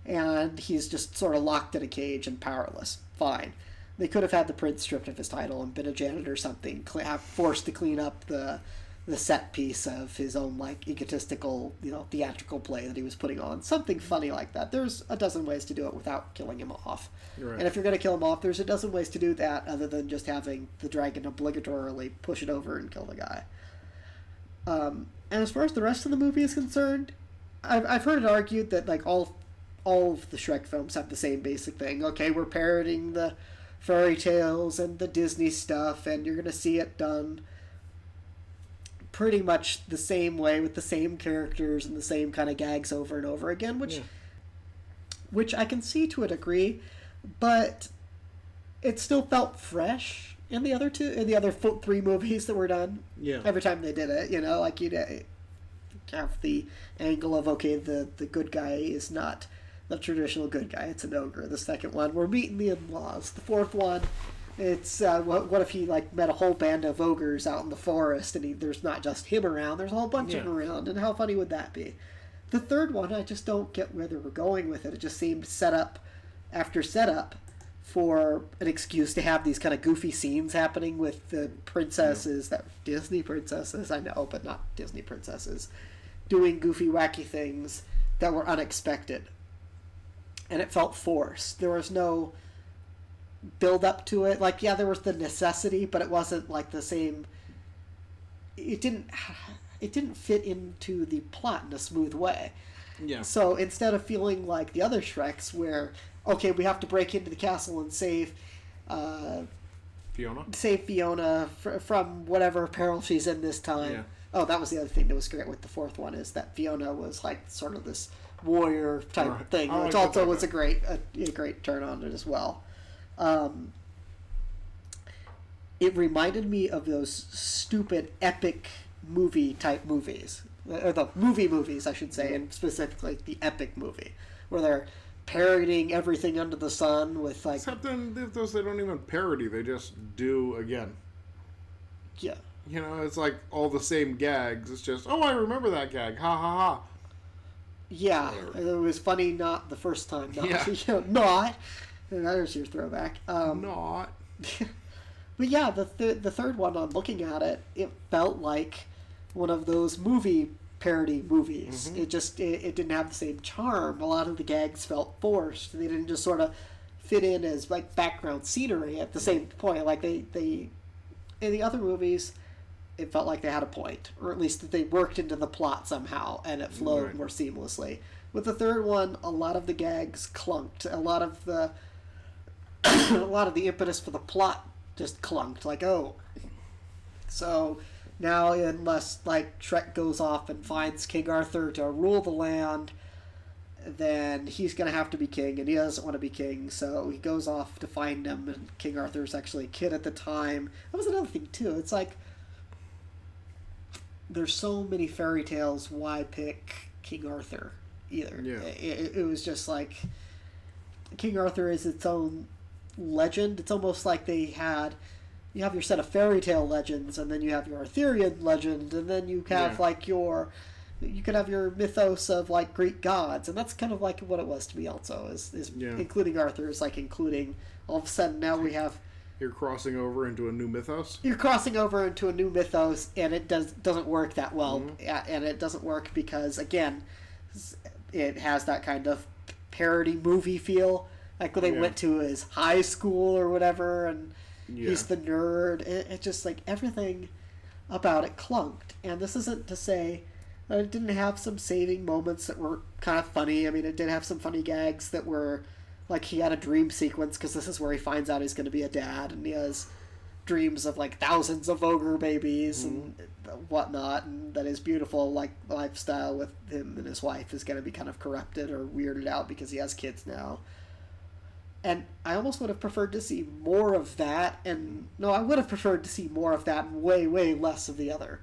And he's just sort of locked in a cage and powerless. Fine. They could have had the prince stripped of his title and been a janitor or something, forced to clean up the set piece of his own, like, egotistical, theatrical play that he was putting on. Something funny like that. There's a dozen ways to do it without killing him off. Right. And if you're going to kill him off, there's a dozen ways to do that other than just having the dragon obligatorily push it over and kill the guy. And as far as the rest of the movie is concerned, I've heard it argued that, like, all of the Shrek films have the same basic thing. Okay, we're parroting the fairy tales and the Disney stuff, and you're going to see it done pretty much the same way with the same characters and the same kind of gags over and over again, which I can see to a degree, but it still felt fresh in the other three movies that were done. Yeah. Every time they did it, like you'd have the angle of, okay, the good guy is not the traditional good guy, it's an ogre. The second one, we're meeting the in-laws. The fourth one, it's what if he like met a whole band of ogres out in the forest and there's not just him around, there's a whole bunch of them around, and how funny would that be? The third one, I just don't get where they were going with it. It just seemed setup after setup for an excuse to have these kind of goofy scenes happening with the princesses, that Disney princesses, I know, but not Disney princesses, doing goofy, wacky things that were unexpected. And it felt forced. There was no build up to it. Like, yeah, there was the necessity, but it wasn't like the same. It didn't fit into the plot in a smooth way. Yeah. So instead of feeling like the other Shreks, where okay, we have to break into the castle and save Fiona from whatever peril she's in this time. Yeah. Oh, that was the other thing that was great with the fourth one, is that Fiona was like sort of this warrior type thing, which also was a great turn on it as well. It reminded me of those stupid epic movie type movies, or the movies I should say, and specifically the epic movie, where they're parodying everything under the sun with like. Except then those they don't even parody; they just do again. Yeah. It's like all the same gags. It's just, oh, I remember that gag. Ha ha ha. Yeah, it was funny not the first time. Not. And there's your throwback. Not. But yeah, the third one, on looking at it, it felt like one of those movie parody movies. Mm-hmm. It didn't have the same charm. A lot of the gags felt forced. They didn't just sort of fit in as like background scenery at the same point. Like they in the other movies, it felt like they had a point, or at least that they worked into the plot somehow, and it flowed more seamlessly. With the third one, a lot of the gags clunked. A lot of the impetus for the plot just clunked. Like, oh, so now unless like Shrek goes off and finds King Arthur to rule the land, then he's gonna have to be king, and he doesn't want to be king, so he goes off to find him. And King Arthur's actually a kid at the time. That was another thing too. It's like, there's so many fairy tales, why pick King Arthur either? Yeah. It was just like, King Arthur is its own legend. It's almost like you have your set of fairy tale legends, and then you have your Arthurian legend, and then you have like you could have your mythos of like Greek gods, and that's kind of like what it was to me also, is including Arthur is like including, all of a sudden now we have. You're crossing over into a new mythos? You're crossing over into a new mythos, and it doesn't work that well. Mm-hmm. And it doesn't work because, again, it has that kind of parody movie feel. Like when they went to his high school or whatever, and he's the nerd. It just, like, everything about it clunked. And this isn't to say It didn't have some saving moments that were kind of funny. I mean, it did have some funny gags that were like he had a dream sequence because this is where he finds out he's going to be a dad, and he has dreams of like thousands of ogre babies and whatnot, and that his beautiful like lifestyle with him and his wife is going to be kind of corrupted or weirded out because he has kids now. And I almost would have preferred to see more of that, and no, I would have preferred to see more of that and way, way less of the other.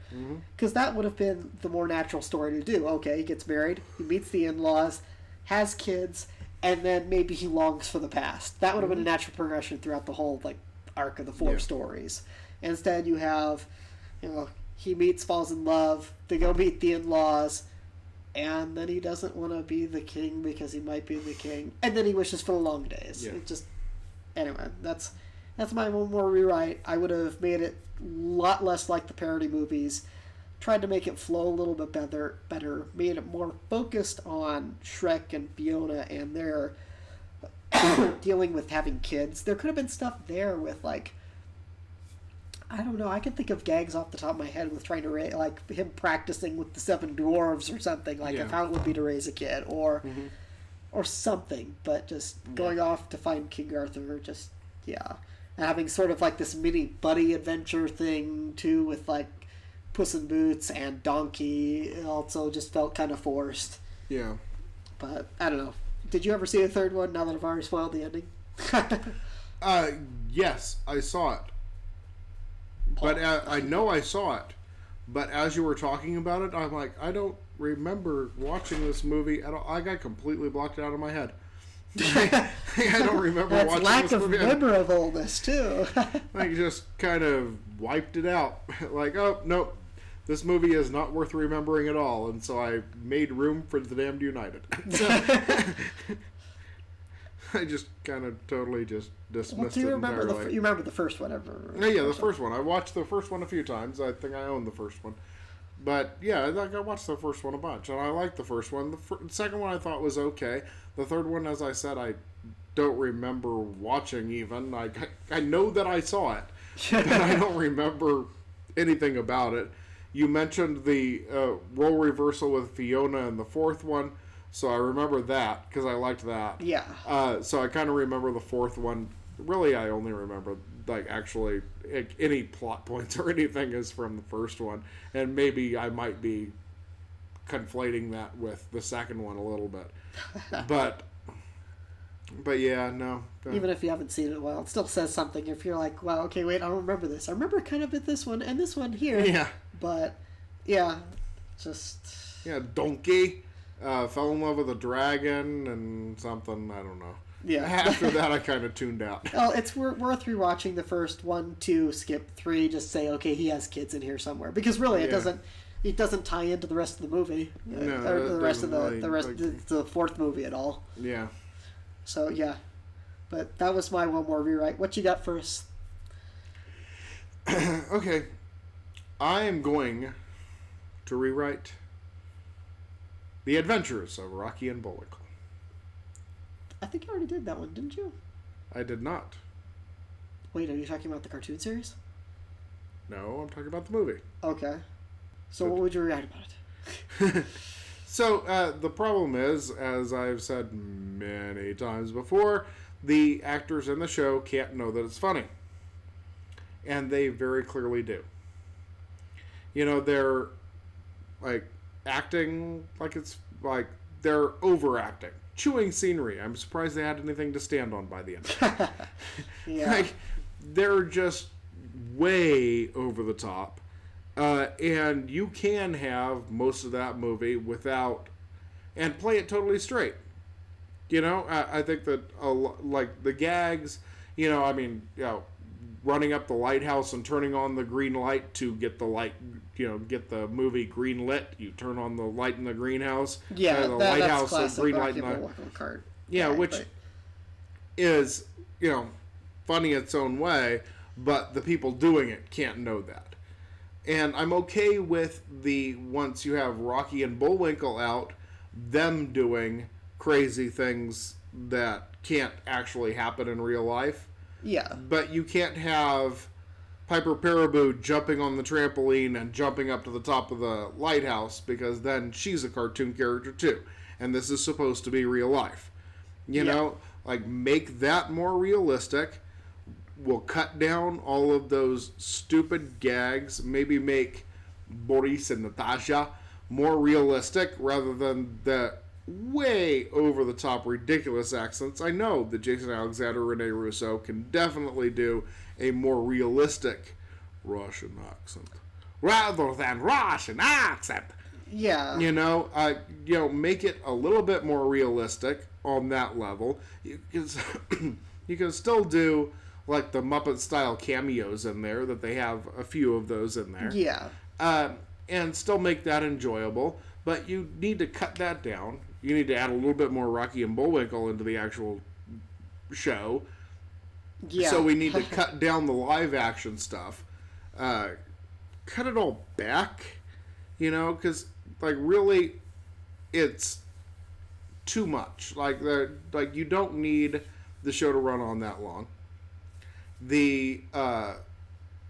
Because that would have been the more natural story to do. Okay, he gets married, he meets the in-laws, has kids, and then maybe he longs for the past. That would have been a natural progression throughout the whole like arc of the four stories. Instead, you have, he meets, falls in love, they go meet the in-laws, and then he doesn't want to be the king because he might be the king, and then he wishes for the long days. It just, anyway, that's my one more rewrite. I would have made it a lot less like the parody movies, tried to make it flow a little bit better, made it more focused on Shrek and Fiona and their dealing with having kids. There could have been stuff there with like, I don't know. I can think of gags off the top of my head with trying to like him practicing with the 7 dwarves or something, like of how it would be to raise a kid, or something. But just going off to find King Arthur, and having sort of like this mini buddy adventure thing too, with like Puss in Boots and Donkey. It also just felt kind of forced. Yeah. But I don't know. Did you ever see the third one? Now that I've already spoiled the ending. Yes, I saw it. But I know I saw it. But as you were talking about it, I'm like, I don't remember watching this movie at all. I got completely blocked it out of my head. I don't remember That's watching lack this of movie. memorableness too. Like, just kind of wiped it out. Like, oh, nope. This movie is not worth remembering at all. And so I made room for The Damned United. I just kind of totally just dismissed it entirely. You remember the first one ever? Yeah, the first one. I watched the first one a few times. I think I own the first one. But yeah, I watched the first one a bunch, and I liked the first one. The second one I thought was okay. The third one, as I said, I don't remember watching even. I know that I saw it, but I don't remember anything about it. You mentioned the role reversal with Fiona in the fourth one. So I remember that, because I liked that. Yeah. So I kind of remember the fourth one. Really, I only remember, like, actually, any plot points or anything is from the first one. And maybe I might be conflating that with the second one a little bit. But yeah, no. Even if you haven't seen it in a while, it still says something. If you're like, wow, okay, wait, I don't remember this. I remember kind of at this one and this one here. Yeah. But, yeah, just... Yeah, Donkey. Fell in love with a dragon and something, I don't know. Yeah. After that, I kind of tuned out. Well, it's worth rewatching the first 1, 2, skip 3, just say, okay, he has kids in here somewhere. Because really, it doesn't tie into the rest of the movie. No, or the rest of really, the fourth movie at all. Yeah. So, yeah. But that was my one more rewrite. What you got first? Okay. I am going to rewrite The Adventures of Rocky and Bullwinkle. I think you already did that one, didn't you? I did not. Wait, are you talking about the cartoon series? No, I'm talking about the movie. Okay. So what would you write about it? So, the problem is, as I've said many times before, the actors in the show can't know that it's funny. And they very clearly do. You know, they're, like, acting like it's, like, they're overacting. Chewing scenery. I'm surprised they had anything to stand on by the end. Yeah. Like, they're just way over the top. And you can have most of that movie without... and play it totally straight. You know, I think that, like, the gags, you know, I mean, you know, running up the lighthouse and turning on the green light to get the light, you know, get the movie green lit. You turn on the light in the greenhouse. Yeah, the lighthouse, that's classic. green light in the card. yeah, right, which but... is, you know, funny its own way, but the people doing it can't know that. And I'm okay with once you have Rocky and Bullwinkle out, them doing crazy things that can't actually happen in real life. Yeah. But you can't have Piper Perabo jumping on the trampoline and jumping up to the top of the lighthouse, because then she's a cartoon character too. And this is supposed to be real life. You know, like, make that more realistic. We'll cut down all of those stupid gags. Maybe make Boris and Natasha more realistic rather than the way over the top ridiculous accents. I know that Jason Alexander, Rene Russo can definitely do a more realistic Russian accent rather than Russian accent. Yeah. You know, make it a little bit more realistic on that level. You can still do like the Muppet style cameos in there, that they have a few of those in there. Yeah. And still make that enjoyable, but you need to cut that down. You need to add a little bit more Rocky and Bullwinkle into the actual show. Yeah. So we need to cut down the live action stuff. Cut it all back, you know, because like really, it's too much. Like you don't need the show to run on that long. The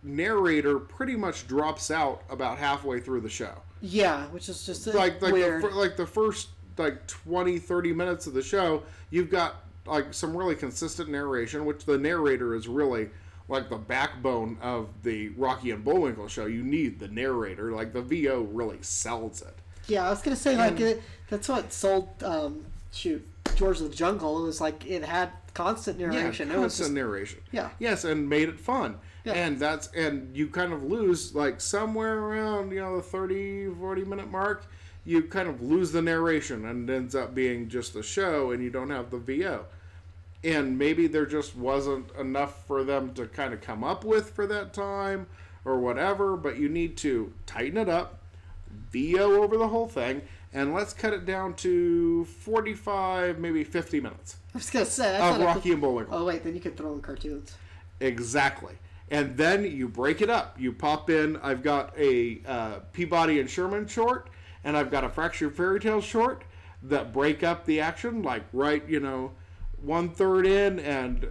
narrator pretty much drops out about halfway through the show. Yeah, which is just like weird. The first 20-30 minutes of the show, you've got like some really consistent narration, which the narrator is really like the backbone of the Rocky and Bullwinkle show. You need the narrator. Like, the VO really sells it. Yeah, I was gonna say that's what sold George of the Jungle. It was like it had constant narration. Yeah, constant narration. Yeah. Yes, and made it fun. Yeah. And you kind of lose, like, somewhere around, the 30-40 minute mark, you kind of lose the narration, and it ends up being just the show, and you don't have the VO. And maybe there just wasn't enough for them to kind of come up with for that time, or whatever, but you need to tighten it up, VO over the whole thing, and let's cut it down to 45, maybe 50 minutes. I was going to say. Of Rocky and Bullwinkle. Oh, wait, then you could throw in cartoons. Exactly. And then you break it up. You pop in, I've got a Peabody and Sherman short, and I've got a Fractured Fairy Tale short that break up the action, like right, 1/3 in, and,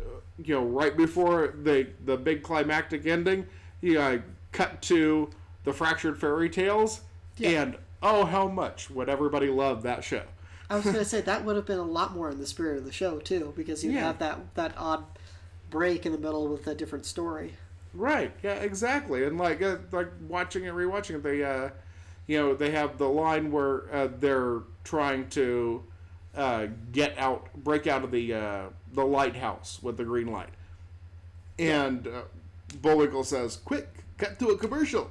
right before the big climactic ending, cut to the Fractured Fairy Tales, and oh, how much would everybody love that show? I was going to say, that would have been a lot more in the spirit of the show, too, because you have that odd break in the middle with a different story. Right. Yeah. Exactly. And like watching it, rewatching it, they, they have the line where they're trying to break out of the lighthouse with the green light, and Bullwinkle says, "Quick, cut to a commercial,"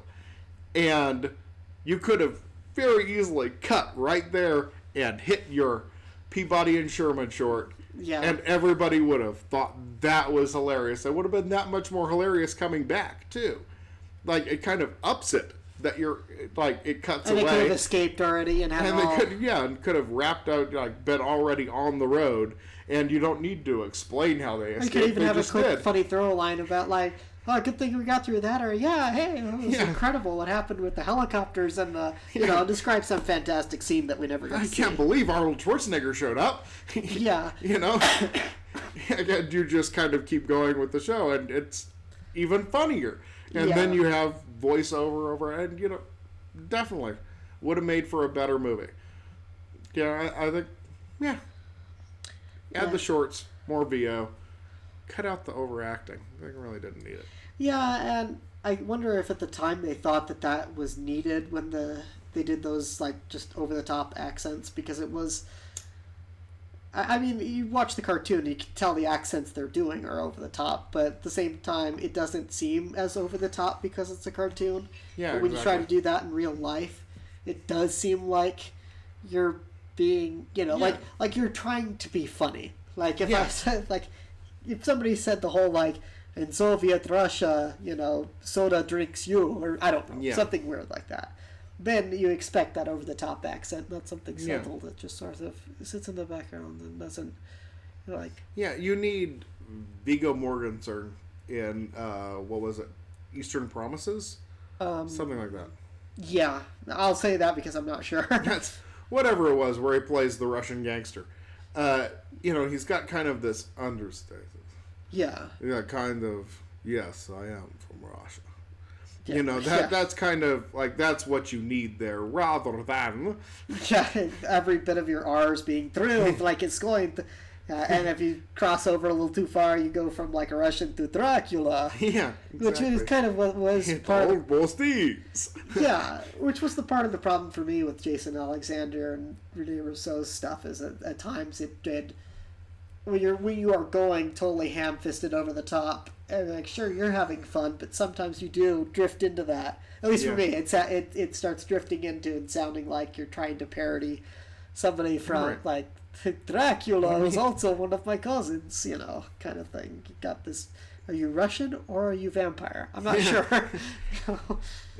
and you could have very easily cut right there and hit your Peabody and Sherman short. Yeah. And everybody would have thought that was hilarious. It would have been that much more hilarious coming back, too. Like, it kind of ups it that you're, like, it cuts away. And they could have escaped already and could have wrapped out, like, been already on the road. And you don't need to explain how they escaped. You could even have a quick, funny throw line about, like, oh, good thing we got through that, or hey, it was incredible what happened with the helicopters and the, describe some fantastic scene that we never got to see. I can't believe Arnold Schwarzenegger showed up. Yeah. You just kind of keep going with the show, and it's even funnier. And then you have voiceover over, and, definitely would have made for a better movie. I think, add the shorts, more VO. Cut out the overacting. They really didn't need it. Yeah, and I wonder if at the time they thought that was needed when they did those, like, just over-the-top accents, because it was... I mean, you watch the cartoon, you can tell the accents they're doing are over-the-top, but at the same time, it doesn't seem as over-the-top because it's a cartoon. Yeah, but when you try to do that in real life, it does seem like you're being, like you're trying to be funny. Like, if I said, like... If somebody said the whole, like, in Soviet Russia, soda drinks you, or I don't know, something weird like that, then you expect that over-the-top accent, not something subtle that just sort of sits in the background and doesn't, like... Yeah, you need Viggo Mortensen in, what was it, Eastern Promises? Something like that. Yeah, I'll say that because I'm not sure. That's whatever it was, where he plays the Russian gangster. He's got kind of this understatement. Yeah. Kind of Yes, I am from Russia. Yeah, You know, that's kind of like, that's what you need there, rather than yeah, every bit of your R's being through like it's going to, and if you cross over a little too far, you go from like a Russian to Dracula. yeah, exactly. Which is kind of what was part of, yeah, which was the part of the problem for me with Jason Alexander and Rene Rousseau's stuff, is at times it did, when you are going totally ham-fisted over the top, and like, sure, you're having fun, but sometimes you do drift into that. At least for me, it starts drifting into and sounding like you're trying to parody somebody from like Dracula was also one of my cousins, you know, kind of thing. You got this. Are you Russian or are you vampire? I'm not sure.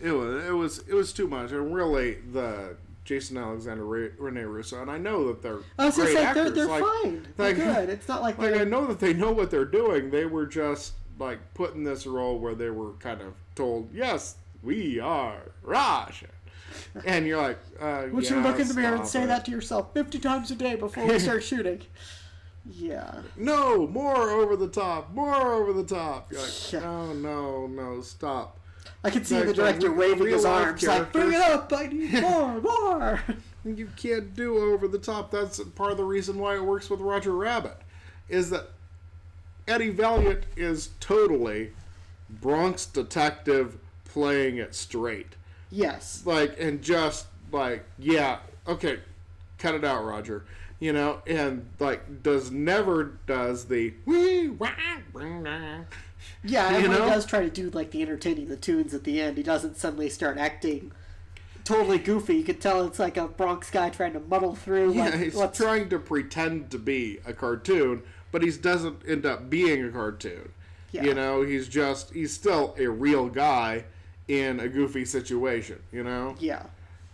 It was too much, and really the Jason Alexander, Rene Russo, and I know that they're great actors. They're fine. They're good. It's not like I know that they know what they're doing. They were just like put in this role where they were kind of told, "Yes, we are Russian," and you're like, "Would you look in the mirror and say that to yourself 50 times a day before we start shooting?" Yeah. No, more over the top, more over the top. You're like, no, stop. I can see the director waving his arms like, bring it up, I need more. You can't do over the top. That's part of the reason why it works with Roger Rabbit, is that Eddie Valiant is totally Bronx detective playing it straight. Yes. Like, and just like, yeah, okay, cut it out, Roger. You know, and like never does the yeah, and when he does try to do like the entertaining the tunes at the end, he doesn't suddenly start acting totally goofy. You can tell it's like a Bronx guy trying to muddle through. Yeah, he's trying to pretend to be a cartoon, but he doesn't end up being a cartoon. Yeah. You know, he's still a real guy in a goofy situation, you know? Yeah.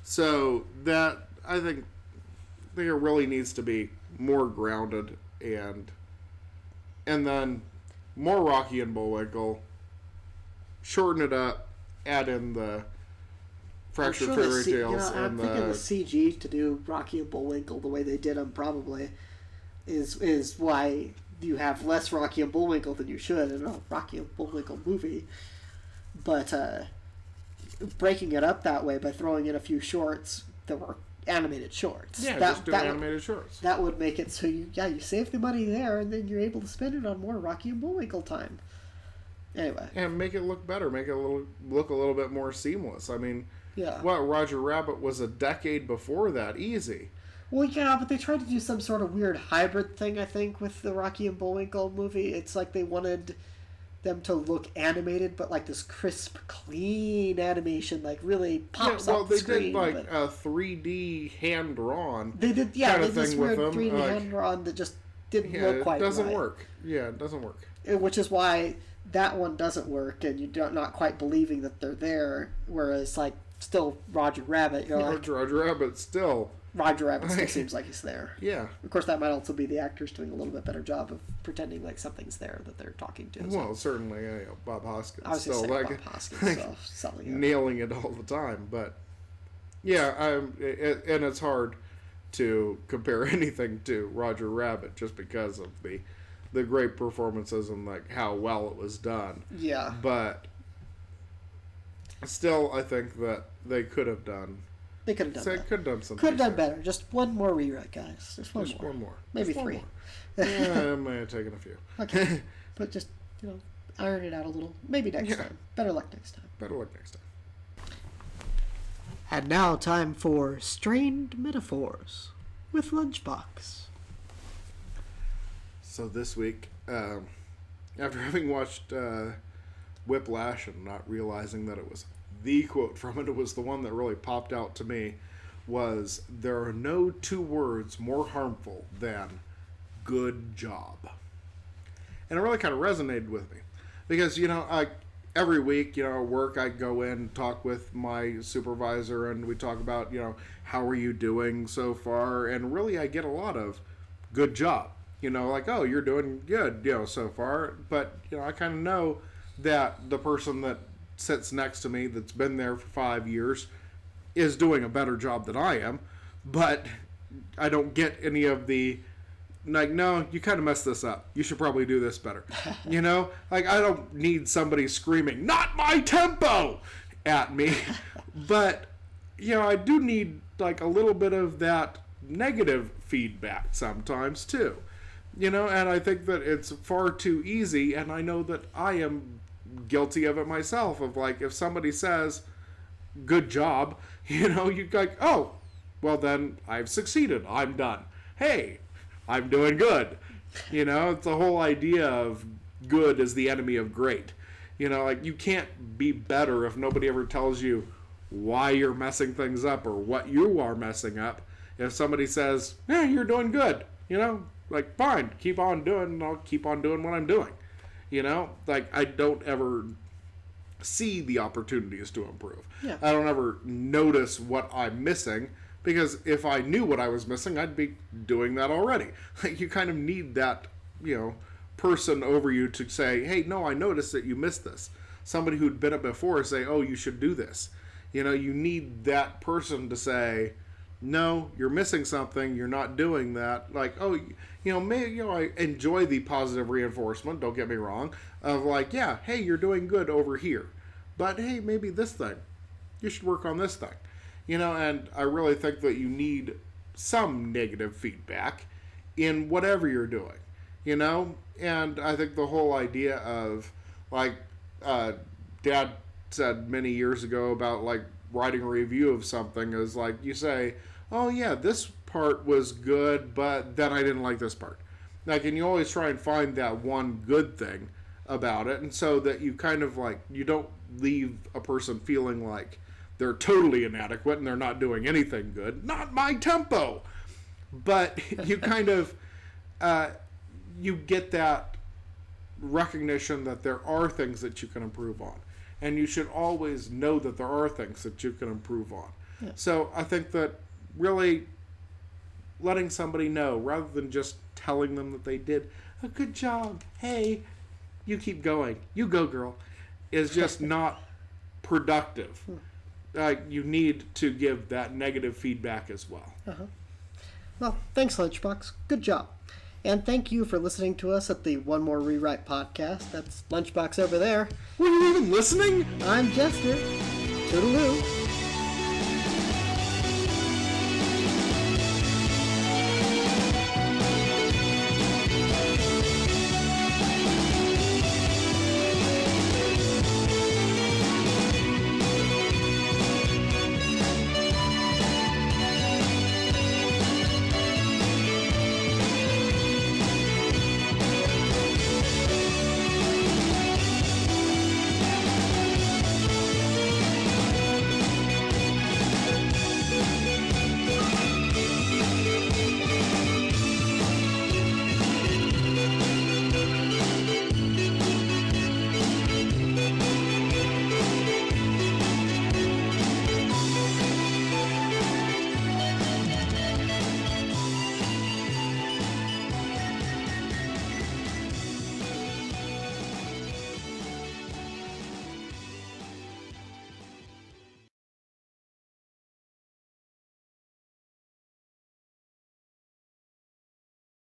So that, I think it really needs to be more grounded, and then more Rocky and Bullwinkle, shorten it up, add in the fractured fairy tales. I'm thinking the CG to do Rocky and Bullwinkle the way they did them probably is why you have less Rocky and Bullwinkle than you should in a Rocky and Bullwinkle movie. But breaking it up that way by throwing in a few shorts that were animated shorts. Yeah, just do animated shorts. That would make it so you save the money there, and then you're able to spend it on more Rocky and Bullwinkle time. Anyway. And make it look better, make it look a little bit more seamless. I mean, yeah. Roger Rabbit was a decade before that, easy. Well, yeah, but they tried to do some sort of weird hybrid thing, I think, with the Rocky and Bullwinkle movie. It's like they wanted them to look animated, but like this crisp, clean animation, like really pops up the screen. Well, they did like a 3D hand-drawn. They did, yeah, they did this weird 3D hand-drawn that just didn't look quite right. It doesn't work. Yeah, it doesn't work. Which is why that one doesn't work, and you're not quite believing that they're there, whereas like still Roger Rabbit, you're like... Roger Rabbit still... Roger Rabbit still seems like he's there. Yeah. Of course, that might also be the actors doing a little bit better job of pretending like something's there that they're talking to. Well, certainly, Bob Hoskins. I was still Bob Hoskins, selling nailing it all the time. But yeah, and it's hard to compare anything to Roger Rabbit just because of the great performances and like how well it was done. Yeah. But still, I think that they could have done. They could have done better. Could have done something. Could have done better. Just one more rewrite, guys. Just one more. Maybe just 3. More. Yeah, I might have taken a few. Okay. But just, iron it out a little. Maybe next time. Better luck next time. Better luck next time. And now time for Strained Metaphors with Lunchbox. So this week, after having watched Whiplash and not realizing that it was the quote from it was the one that really popped out to me, was, there are no two words more harmful than good job. And it really kind of resonated with me. Because, every week, at work, I go in and talk with my supervisor and we talk about, how are you doing so far? And really I get a lot of good job. Like, oh, you're doing good, so far. But, I kind of know that the person that sits next to me that's been there for 5 years is doing a better job than I am, but I don't get any of the like, no, you kind of messed this up. You should probably do this better. You know, like, I don't need somebody screaming, not my tempo, at me. But, you know, I do need, like, a little bit of that negative feedback sometimes, too. You know, and I think that it's far too easy, and I know that I am guilty of it myself, of, like, if somebody says, good job, you know, you're like, oh, well, then I've succeeded. I'm done. Hey, I'm doing good. You know, it's the whole idea of good is the enemy of great. You know, like, you can't be better if nobody ever tells you why you're messing things up or what you are messing up. If somebody says, yeah, you're doing good, you know, like, fine, keep on doing, and I'll keep on doing what I'm doing. You know, like, I don't ever see the opportunities to improve. Yeah. I don't ever notice what I'm missing, because if I knew what I was missing, I'd be doing that already. Like, you kind of need that, you know, person over you to say, hey, no, I noticed that you missed this. Somebody who'd been it before say, oh, you should do this. You know, you need that person to say, no, you're missing something, you're not doing that. Like, oh, you know, maybe, you know, I enjoy the positive reinforcement, don't get me wrong, of like, yeah, hey, you're doing good over here. But hey, maybe this thing, you should work on this thing. You know, and I really think that you need some negative feedback in whatever you're doing, you know? And I think the whole idea of, like, Dad said many years ago about, like, writing a review of something is, like, you say, oh, yeah, this part was good, but then I didn't like this part. Like, and you always try and find that one good thing about it, and so that you kind of, like, you don't leave a person feeling like they're totally inadequate and they're not doing anything good. Not my tempo! But you kind of, you get that recognition that there are things that you can improve on. And you should always know that there are things that you can improve on. Yeah. So I think that really letting somebody know, rather than just telling them that they did a good job, hey, you keep going, you go girl, is just not productive. You need to give that negative feedback as well. Uh-huh. Well, thanks, Lunchbox. Good job. And thank you for listening to us at the One More Rewrite podcast. That's Lunchbox over there. Were you even listening? I'm Jester. Toodaloo.